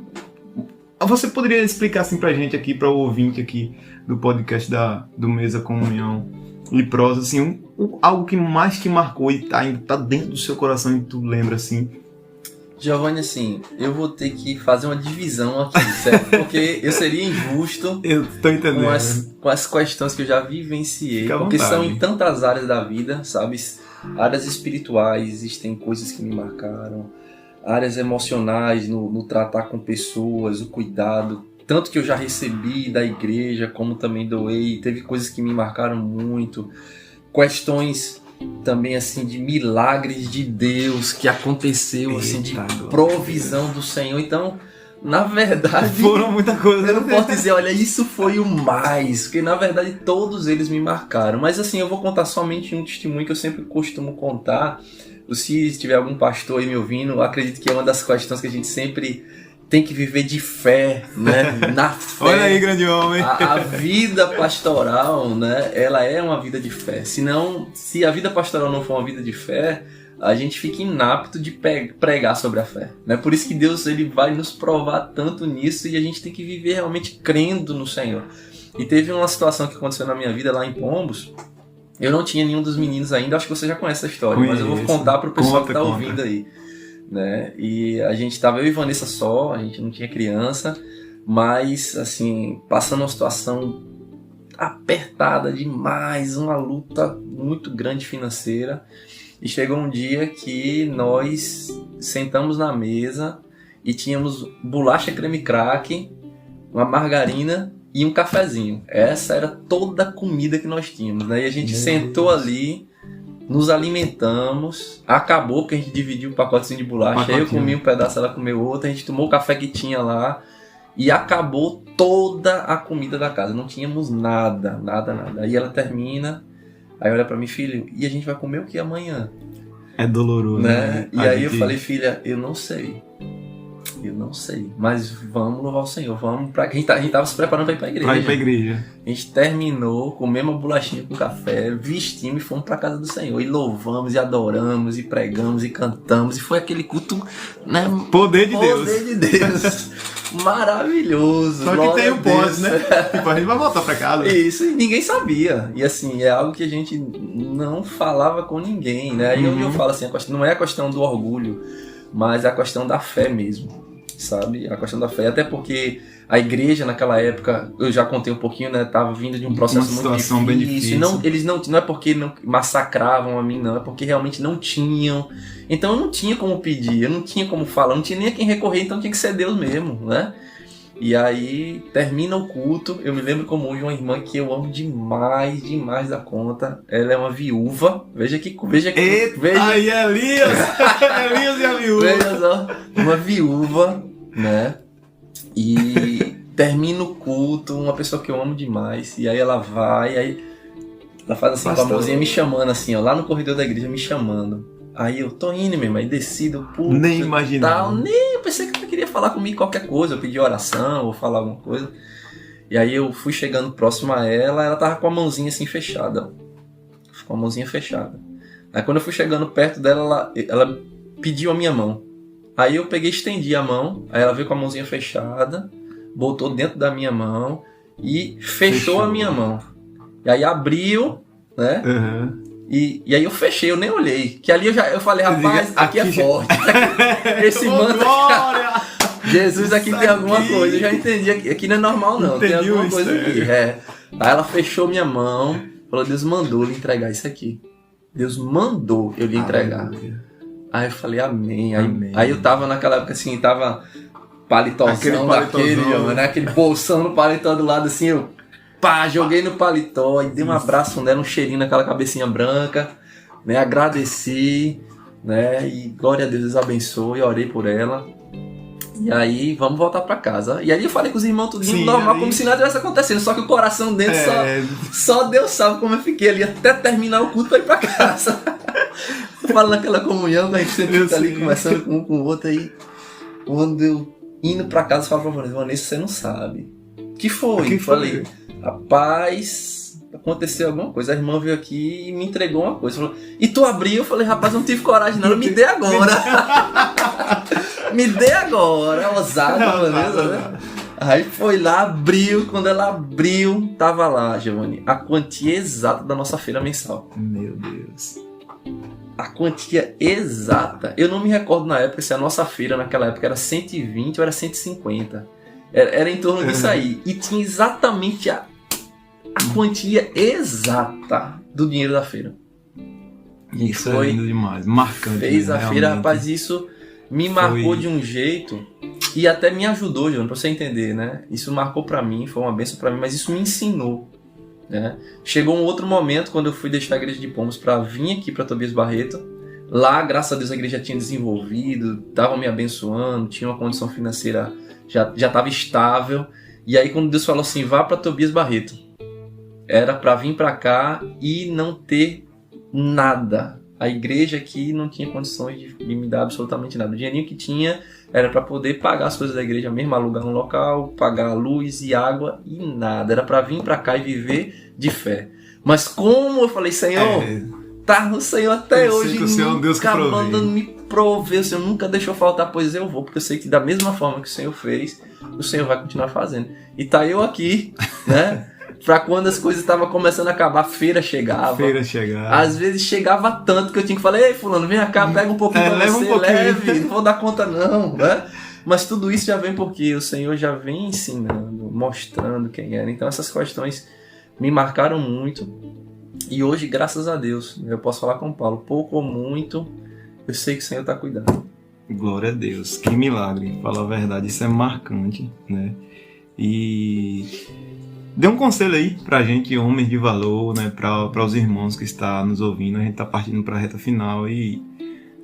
você poderia explicar assim pra gente aqui, para o ouvinte aqui do podcast do Mesa Comunhão e Prosa, assim, algo que mais te marcou e tá dentro do seu coração e tu lembra, assim? Giovanni, assim, eu vou ter que fazer uma divisão aqui, certo? Porque eu seria injusto eu tô entendendo. Com as questões que eu já vivenciei, fica à porque vontade. são em tantas áreas da vida, sabe? Áreas espirituais, existem coisas que me marcaram, áreas emocionais, no tratar com pessoas, o cuidado, tanto que eu já recebi da igreja, como também doei, teve coisas que me marcaram muito, questões também assim de milagres de Deus que aconteceu, assim, de provisão do Senhor. Então, na verdade, foram muita coisa. Eu não posso dizer, olha, isso foi o mais, porque na verdade todos eles me marcaram. Mas assim, eu vou contar somente um testemunho que eu sempre costumo contar. Se tiver algum pastor aí me ouvindo, eu acredito que é uma das questões que a gente sempre tem que viver de fé, né? Na fé. Olha aí, grande homem. A vida pastoral, né? Ela é uma vida de fé. Senão, se a vida pastoral não for uma vida de fé, a gente fica inapto de pregar sobre a fé, né? Por isso que Deus ele vai nos provar tanto nisso e a gente tem que viver realmente crendo no Senhor. E teve uma situação que aconteceu na minha vida lá em Pombos. Eu não tinha nenhum dos meninos ainda, acho que você já conhece essa história, mas eu vou contar para o pessoal que está ouvindo aí. Né? E a gente tava, eu e Vanessa só, a gente não tinha criança, mas assim, passando uma situação apertada demais, uma luta muito grande financeira. E chegou um dia que nós sentamos na mesa e tínhamos bolacha creme crack, uma margarina e um cafezinho. Essa era toda a comida que nós tínhamos, né? E a gente sentou ali, nos alimentamos, acabou porque a gente dividiu um pacotezinho de bolacha, eu comi um pedaço, ela comeu outro, a gente tomou o café que tinha lá e acabou toda a comida da casa, não tínhamos nada. Aí ela termina, aí olha pra mim, filho, e a gente vai comer o que amanhã? É doloroso, né? E aí eu falei, filha, eu não sei, mas vamos louvar o Senhor, vamos pra... A gente tava se preparando pra ir pra igreja. Pra ir pra igreja. A gente terminou, comemos uma bolachinha com café, vestimos e fomos pra casa do Senhor. E louvamos, e adoramos, e pregamos, e cantamos. E foi aquele culto, né? Poder de Deus. Maravilhoso. Só que tem o pós, né? Tipo, a gente vai voltar pra casa. Isso, e ninguém sabia. E assim, é algo que a gente não falava com ninguém, né? Aí eu falo assim, não é a questão do orgulho, mas é a questão da fé mesmo. Sabe? A questão da fé, até porque a igreja naquela época, eu já contei um pouquinho, né? Tava vindo de um processo muito difícil. Bem difícil. Não, eles não é porque não massacravam a mim, não, é porque realmente não tinham. Então eu não tinha como pedir, eu não tinha como falar, não tinha nem a quem recorrer, então tinha que ser Deus mesmo, né? E aí termina o culto, eu me lembro como hoje uma irmã que eu amo demais da conta. Ela é uma viúva. Veja aqui. Aí, Elias! Elias e a viúva. Veja só, uma viúva, né? E termina o culto, uma pessoa que eu amo demais. E aí ela vai, aí ela faz assim com a mãozinha me chamando, assim, ó, lá no corredor da igreja me chamando. Aí eu tô indo mesmo, aí descido, puto, nem imaginava. Nem, eu pensei que ela queria falar comigo qualquer coisa, eu pedi oração ou falar alguma coisa. E aí eu fui chegando próximo a ela tava com a mãozinha assim fechada. Com a mãozinha fechada. Aí quando eu fui chegando perto dela, ela pediu a minha mão. Aí eu peguei e estendi a mão, aí ela veio com a mãozinha fechada, botou dentro da minha mão e fechou a minha mão. E aí abriu, né? Uhum. E aí eu fechei, eu nem olhei. Que ali eu falei, rapaz, aqui é forte. Esse manto aqui, Jesus, aqui tem alguma coisa. Eu já entendi, aqui não é normal não, tem alguma coisa aqui. Aí ela fechou minha mão, falou, Deus mandou lhe entregar isso aqui. Deus mandou eu lhe entregar. Aí eu falei, amém. Aí eu tava naquela época assim, tava palitozão daquele, né? Aquele bolsão no paletó do lado assim, eu joguei no paletó e dei um abraço nela, um cheirinho naquela cabecinha branca, né? Agradeci, né? E glória a Deus, Deus abençoe, orei por ela. E aí, vamos voltar pra casa. E aí eu falei com os irmãos tudo normal, como se nada tivesse acontecendo. Só que o coração dentro, só Deus sabe como eu fiquei ali até terminar o culto pra ir pra casa. Falando aquela comunhão, a gente sempre fica ali conversando com um com o outro. Aí, quando eu indo pra casa, eu falo pra Vanessa, você não sabe. O que foi? Falei, rapaz, aconteceu alguma coisa. A irmã veio aqui e me entregou uma coisa. Falou, e tu abriu? Eu falei, rapaz, não tive coragem não, me dê agora. Me dê agora, ousada, Vanessa, né? Aí foi lá, abriu, quando ela abriu, tava lá, Giovanni, a quantia exata da nossa feira mensal. Meu Deus. A quantia exata. Eu não me recordo na época se a nossa feira naquela época era 120 ou era 150. Era em torno disso aí. E tinha exatamente a quantia exata do dinheiro da feira. E isso foi lindo demais, marcante. Fez a feira, rapaz, isso me marcou de um jeito e até me ajudou, João, pra você entender, né? Isso marcou pra mim, foi uma bênção pra mim, mas isso me ensinou, né? Chegou um outro momento quando eu fui deixar a igreja de Pombos pra vir aqui pra Tobias Barreto. Lá, graças a Deus, a igreja tinha desenvolvido, estavam me abençoando, tinha uma condição financeira, já estava estável. E aí quando Deus falou assim, vá pra Tobias Barreto, era pra vir pra cá e não ter nada. A igreja aqui não tinha condições de me dar absolutamente nada. O dinheirinho que tinha era para poder pagar as coisas da igreja mesmo, alugar um local, pagar luz e água e nada. Era para vir para cá e viver de fé. Mas como eu falei, Senhor, tá no Senhor até hoje, o Senhor é um Deus que provê. mandando me prover, o Senhor nunca deixou faltar, pois eu vou, porque eu sei que da mesma forma que o Senhor fez, o Senhor vai continuar fazendo. E tá eu aqui, né? Pra quando as coisas estavam começando a acabar, a feira chegava. Às vezes chegava tanto que eu tinha que falar, ei fulano, vem cá, pega um pouquinho pra você, leve, não vou dar conta não, né? Mas tudo isso já vem porque o Senhor já vem ensinando, mostrando quem era. Então essas questões me marcaram muito. E hoje, graças a Deus, eu posso falar com o Paulo, pouco ou muito, eu sei que o Senhor está cuidando. Glória a Deus, que milagre, falar a verdade, isso é marcante, né? E dê um conselho aí pra gente, homens de valor, né? Para os irmãos que estão nos ouvindo, a gente tá partindo para a reta final e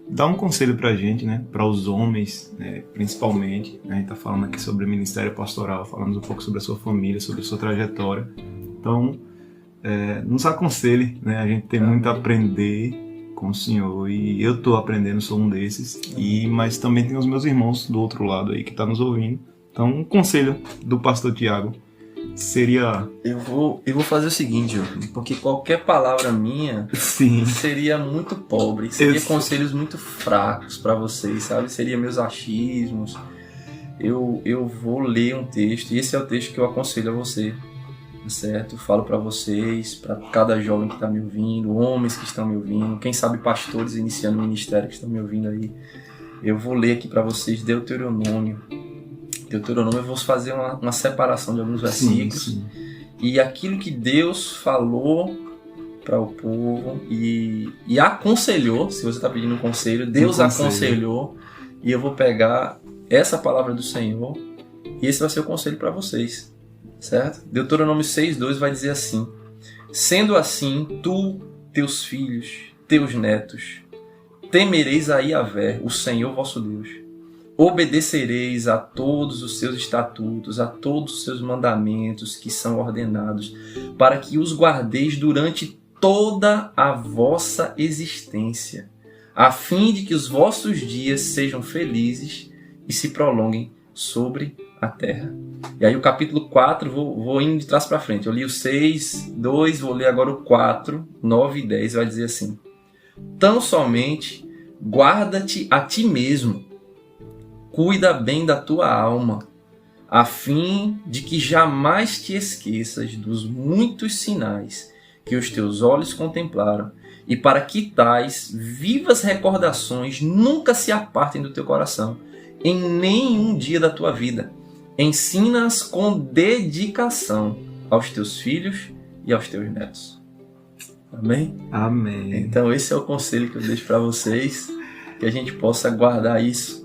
dá um conselho pra gente, né? Para os homens, né? Principalmente, a gente tá falando aqui sobre o ministério pastoral, falamos um pouco sobre a sua família, sobre a sua trajetória, então nos aconselhe, né? A gente tem muito a aprender com o Senhor e eu tô aprendendo, sou um desses, mas também tem os meus irmãos do outro lado aí que tá nos ouvindo. Então, um conselho do pastor Tiago seria... Eu vou fazer o seguinte, porque qualquer palavra minha Sim. seria muito pobre, seria conselhos muito fracos para vocês, sabe? Seria meus achismos. Eu vou ler um texto, e esse é o texto que eu aconselho a você, certo? Falo para vocês, para cada jovem que está me ouvindo, homens que estão me ouvindo, quem sabe pastores iniciando o ministério que estão me ouvindo aí. Eu vou ler aqui para vocês Deuteronômio, eu vou fazer uma separação de alguns versículos. Sim. E aquilo que Deus falou para o povo e aconselhou, se você está pedindo um conselho, Deus aconselhou, e eu vou pegar essa palavra do Senhor e esse vai ser o conselho para vocês, certo? Deuteronômio 6:2 vai dizer assim: sendo assim, tu, teus filhos, teus netos, temereis a Yahvé, o Senhor vosso Deus. Obedecereis a todos os seus estatutos, a todos os seus mandamentos que são ordenados, para que os guardeis durante toda a vossa existência, a fim de que os vossos dias sejam felizes e se prolonguem sobre a terra. E aí o capítulo 4, vou indo de trás para frente. Eu li o 6:2, vou ler agora o 4, 9 e 10, vai dizer assim: tão somente guarda-te a ti mesmo, cuida bem da tua alma, a fim de que jamais te esqueças dos muitos sinais que os teus olhos contemplaram, e para que tais vivas recordações nunca se apartem do teu coração, em nenhum dia da tua vida. Ensina-as com dedicação aos teus filhos e aos teus netos. Amém? Amém. Então esse é o conselho que eu deixo para vocês, que a gente possa guardar isso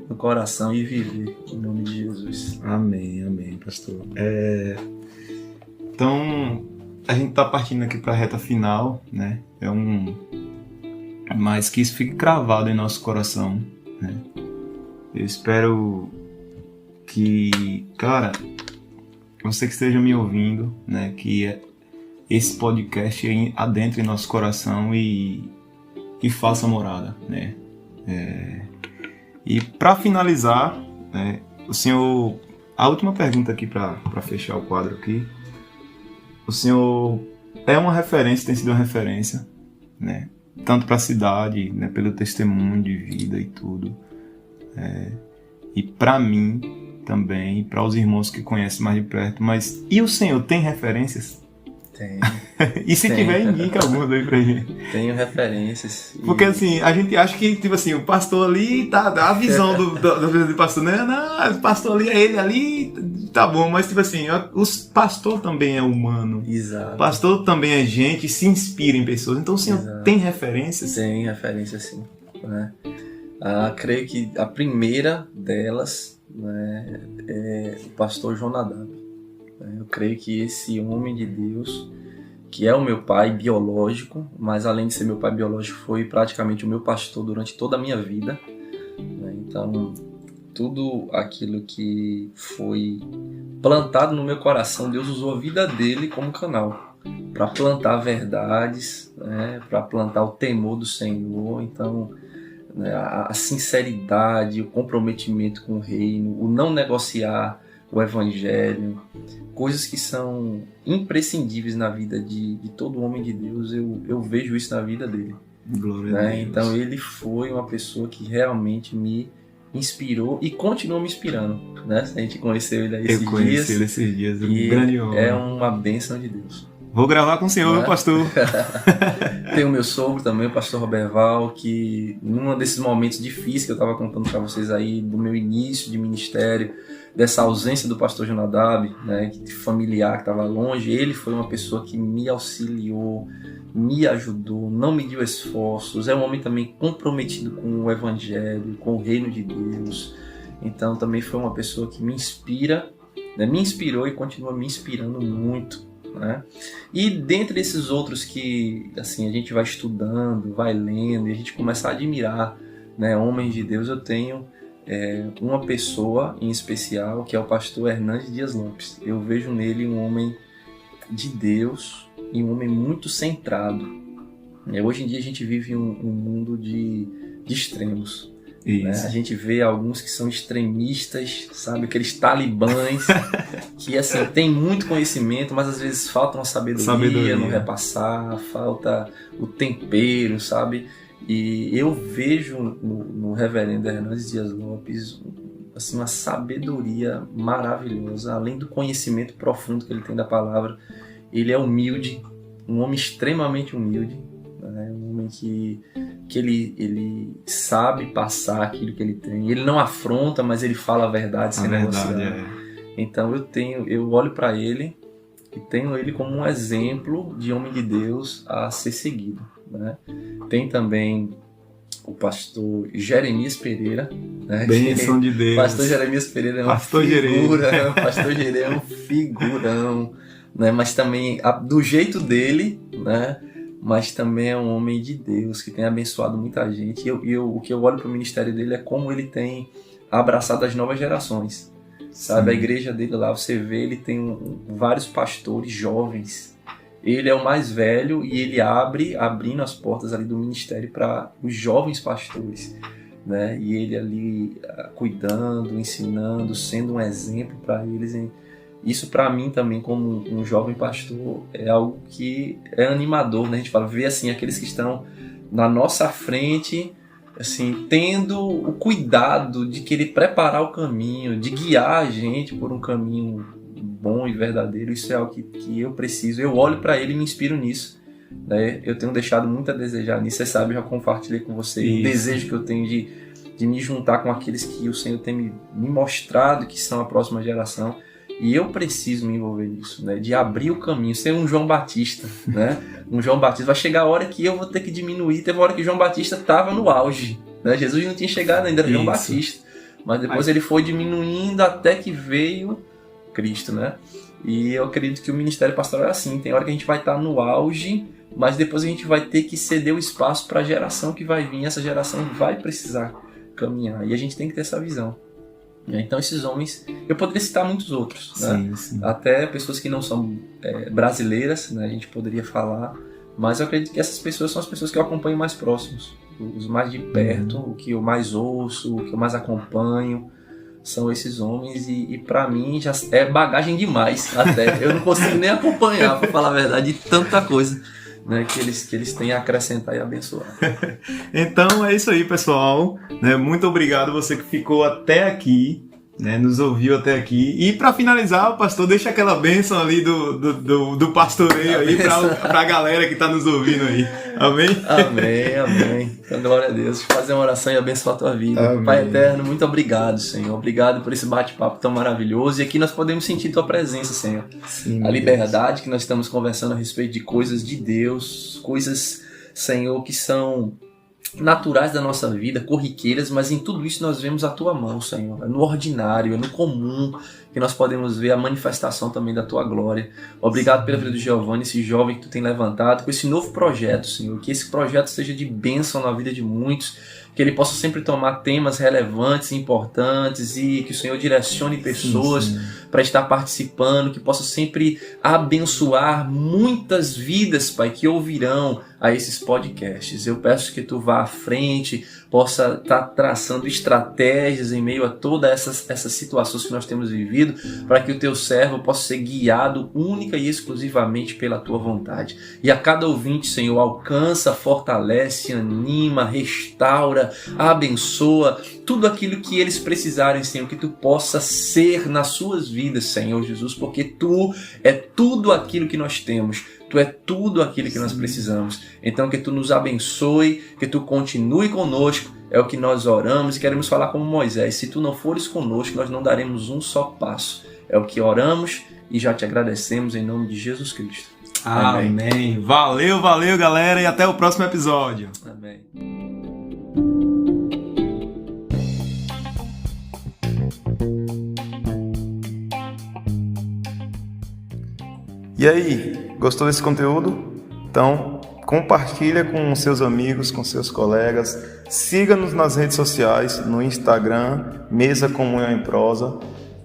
no coração e viver, em nome de Jesus. Amém, pastor. Então, a gente tá partindo aqui para a reta final, né? Mas que isso fique cravado em nosso coração, né? Eu espero que, cara, você que esteja me ouvindo, né? Que esse podcast adentre em nosso coração e faça morada, né? E para finalizar, né, o senhor, a última pergunta aqui para fechar o quadro aqui, o senhor é uma referência, tem sido uma referência, né, tanto para a cidade, né, pelo testemunho de vida e tudo, e para mim também, para os irmãos que conhecem mais de perto, mas e o senhor tem referências? Tem. E se tiver, indica algumas aí pra gente. Tenho referências. Porque assim, a gente acha que, tipo assim, o pastor ali, tá a visão do pastor, né? Não, o pastor ali é ele ali, tá bom, mas tipo assim, o pastor também é humano. Exato. O pastor também é gente, se inspira em pessoas. Então o senhor tem referências? Tem referências, sim. Né? Creio que a primeira delas, né, é o pastor Jonadab. Eu creio que esse homem de Deus, que é o meu pai biológico, mas além de ser meu pai biológico, foi praticamente o meu pastor durante toda a minha vida. Então, tudo aquilo que foi plantado no meu coração, Deus usou a vida dele como canal para plantar verdades, né, para plantar o temor do Senhor. Então, né, a sinceridade, o comprometimento com o reino, o não negociar o evangelho, coisas que são imprescindíveis na vida de todo homem de Deus, eu vejo isso na vida dele. Glória a Deus. Então ele foi uma pessoa que realmente me inspirou e continua me inspirando, né? A gente conheceu ele aí esses dias. Eu conheci ele esses dias, e grande homem. É uma bênção de Deus. Vou gravar com o senhor, meu pastor. Tem o meu sogro também, o pastor Roberval, que num desses momentos difíceis que eu estava contando para vocês aí, do meu início de ministério, dessa ausência do pastor Jonadab, né, familiar que estava longe, ele foi uma pessoa que me auxiliou, me ajudou, não mediu esforços, é um homem também comprometido com o evangelho, com o reino de Deus. Então também foi uma pessoa que me inspira, né, me inspirou e continua me inspirando muito, né? E dentre esses outros que assim, a gente vai estudando, vai lendo e a gente começa a admirar, né, homens de Deus, eu tenho uma pessoa em especial que é o pastor Hernandes Dias Lopes. Eu vejo nele um homem de Deus e um homem muito centrado. Hoje em dia a gente vive um mundo de extremos. Né? A gente vê alguns que são extremistas, sabe? Aqueles talibãs que assim, tem muito conhecimento, mas às vezes falta uma sabedoria no repassar, falta o tempero, sabe? E eu vejo no reverendo Hernandes Dias Lopes assim, uma sabedoria maravilhosa, além do conhecimento profundo que ele tem da palavra. Ele é humilde, um homem extremamente humilde, né? Um homem que ele sabe passar aquilo que ele tem. Ele não afronta, mas ele fala a verdade sem negociar. Então eu olho para ele e tenho ele como um exemplo de homem de Deus a ser seguido, né? Tem também o pastor Jeremias Pereira, né? Bênção de Deus. Pastor Jeremias Pereira é uma figura, pastor Jeremias é um figurão, né? Mas também do jeito dele, né? Mas também é um homem de Deus que tem abençoado muita gente. E o que eu olho para o ministério dele é como ele tem abraçado as novas gerações. Sabe, a igreja dele lá, você vê, ele tem vários pastores jovens. Ele é o mais velho e ele abrindo as portas ali do ministério para os jovens pastores, né? E ele ali cuidando, ensinando, sendo um exemplo para eles. Isso para mim também, como um jovem pastor, é algo que é animador, né? A gente fala, ver assim, aqueles que estão na nossa frente, assim, tendo o cuidado de querer preparar o caminho, de guiar a gente por um caminho bom e verdadeiro. Isso é algo que eu preciso. Eu olho para ele e me inspiro nisso, né? Eu tenho deixado muito a desejar nisso. Você sabe, eu já compartilhei com você o desejo que eu tenho de me juntar com aqueles que o Senhor tem me mostrado que são a próxima geração. E eu preciso me envolver nisso, né? De abrir o caminho, ser um João Batista, né? Um João Batista. Vai chegar a hora que eu vou ter que diminuir. Teve uma hora que João Batista estava no auge, né? Jesus não tinha chegado ainda, era João Batista. Mas depois ele foi diminuindo até que veio Cristo, né? E eu acredito que o ministério pastoral é assim. Tem hora que a gente vai estar no auge, mas depois a gente vai ter que ceder o espaço para a geração que vai vir. Essa geração vai precisar caminhar. E a gente tem que ter essa visão. Então esses homens, eu poderia citar muitos outros, né? Sim. Até pessoas que não são brasileiras, né? A gente poderia falar, mas eu acredito que essas pessoas são as pessoas que eu acompanho mais próximos, os mais de perto, o que eu mais ouço, o que eu mais acompanho, são esses homens e para mim já é bagagem demais até, eu não consigo nem acompanhar, para falar a verdade, de tanta coisa, né, que eles têm a acrescentar e abençoar. Então é isso aí, pessoal, né? Muito obrigado você que ficou até aqui, né? Nos ouviu até aqui. E para finalizar, pastor, deixa aquela bênção ali do pastoreio aí para a galera que está nos ouvindo aí. Amém? Amém. Então, glória a Deus. Deixa eu fazer uma oração e abençoar a tua vida. Amém. Pai eterno, muito obrigado, Senhor. Obrigado por esse bate-papo tão maravilhoso. E aqui nós podemos sentir tua presença, Senhor. Sim, a liberdade que nós estamos conversando a respeito de coisas de Deus, coisas, Senhor, que são naturais da nossa vida, corriqueiras, mas em tudo isso nós vemos a tua mão, Senhor. É no ordinário, é no comum que nós podemos ver a manifestação também da tua glória. Obrigado pela vida do Giovanni, esse jovem que tu tem levantado, com esse novo projeto, Senhor. Que esse projeto seja de bênção na vida de muitos, que ele possa sempre tomar temas relevantes, importantes e que o Senhor direcione pessoas para estar participando, que possa sempre abençoar muitas vidas, Pai, que ouvirão a esses podcasts. Eu peço que tu vá à frente, possa estar traçando estratégias em meio a todas essas situações que nós temos vivido, para que o teu servo possa ser guiado única e exclusivamente pela tua vontade. E a cada ouvinte, Senhor, alcança, fortalece, anima, restaura, abençoa, tudo aquilo que eles precisarem, Senhor, que tu possa ser nas suas vidas, Senhor Jesus, porque tu é tudo aquilo que nós temos. Tu é tudo aquilo que nós precisamos. Então que Tu nos abençoe, que Tu continue conosco. É o que nós oramos e queremos falar como Moisés. Se Tu não fores conosco, nós não daremos um só passo. É o que oramos e já te agradecemos em nome de Jesus Cristo. Amém. Valeu, galera, e até o próximo episódio. Amém. E aí, gostou desse conteúdo? Então, compartilha com seus amigos, com seus colegas. Siga-nos nas redes sociais, no Instagram, Mesa Comunhão em Prosa,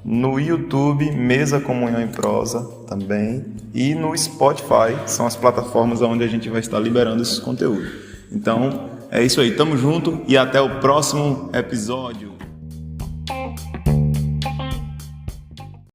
no YouTube, Mesa Comunhão em Prosa também, e no Spotify, são as plataformas onde a gente vai estar liberando esses conteúdos. Então, é isso aí, tamo junto e até o próximo episódio.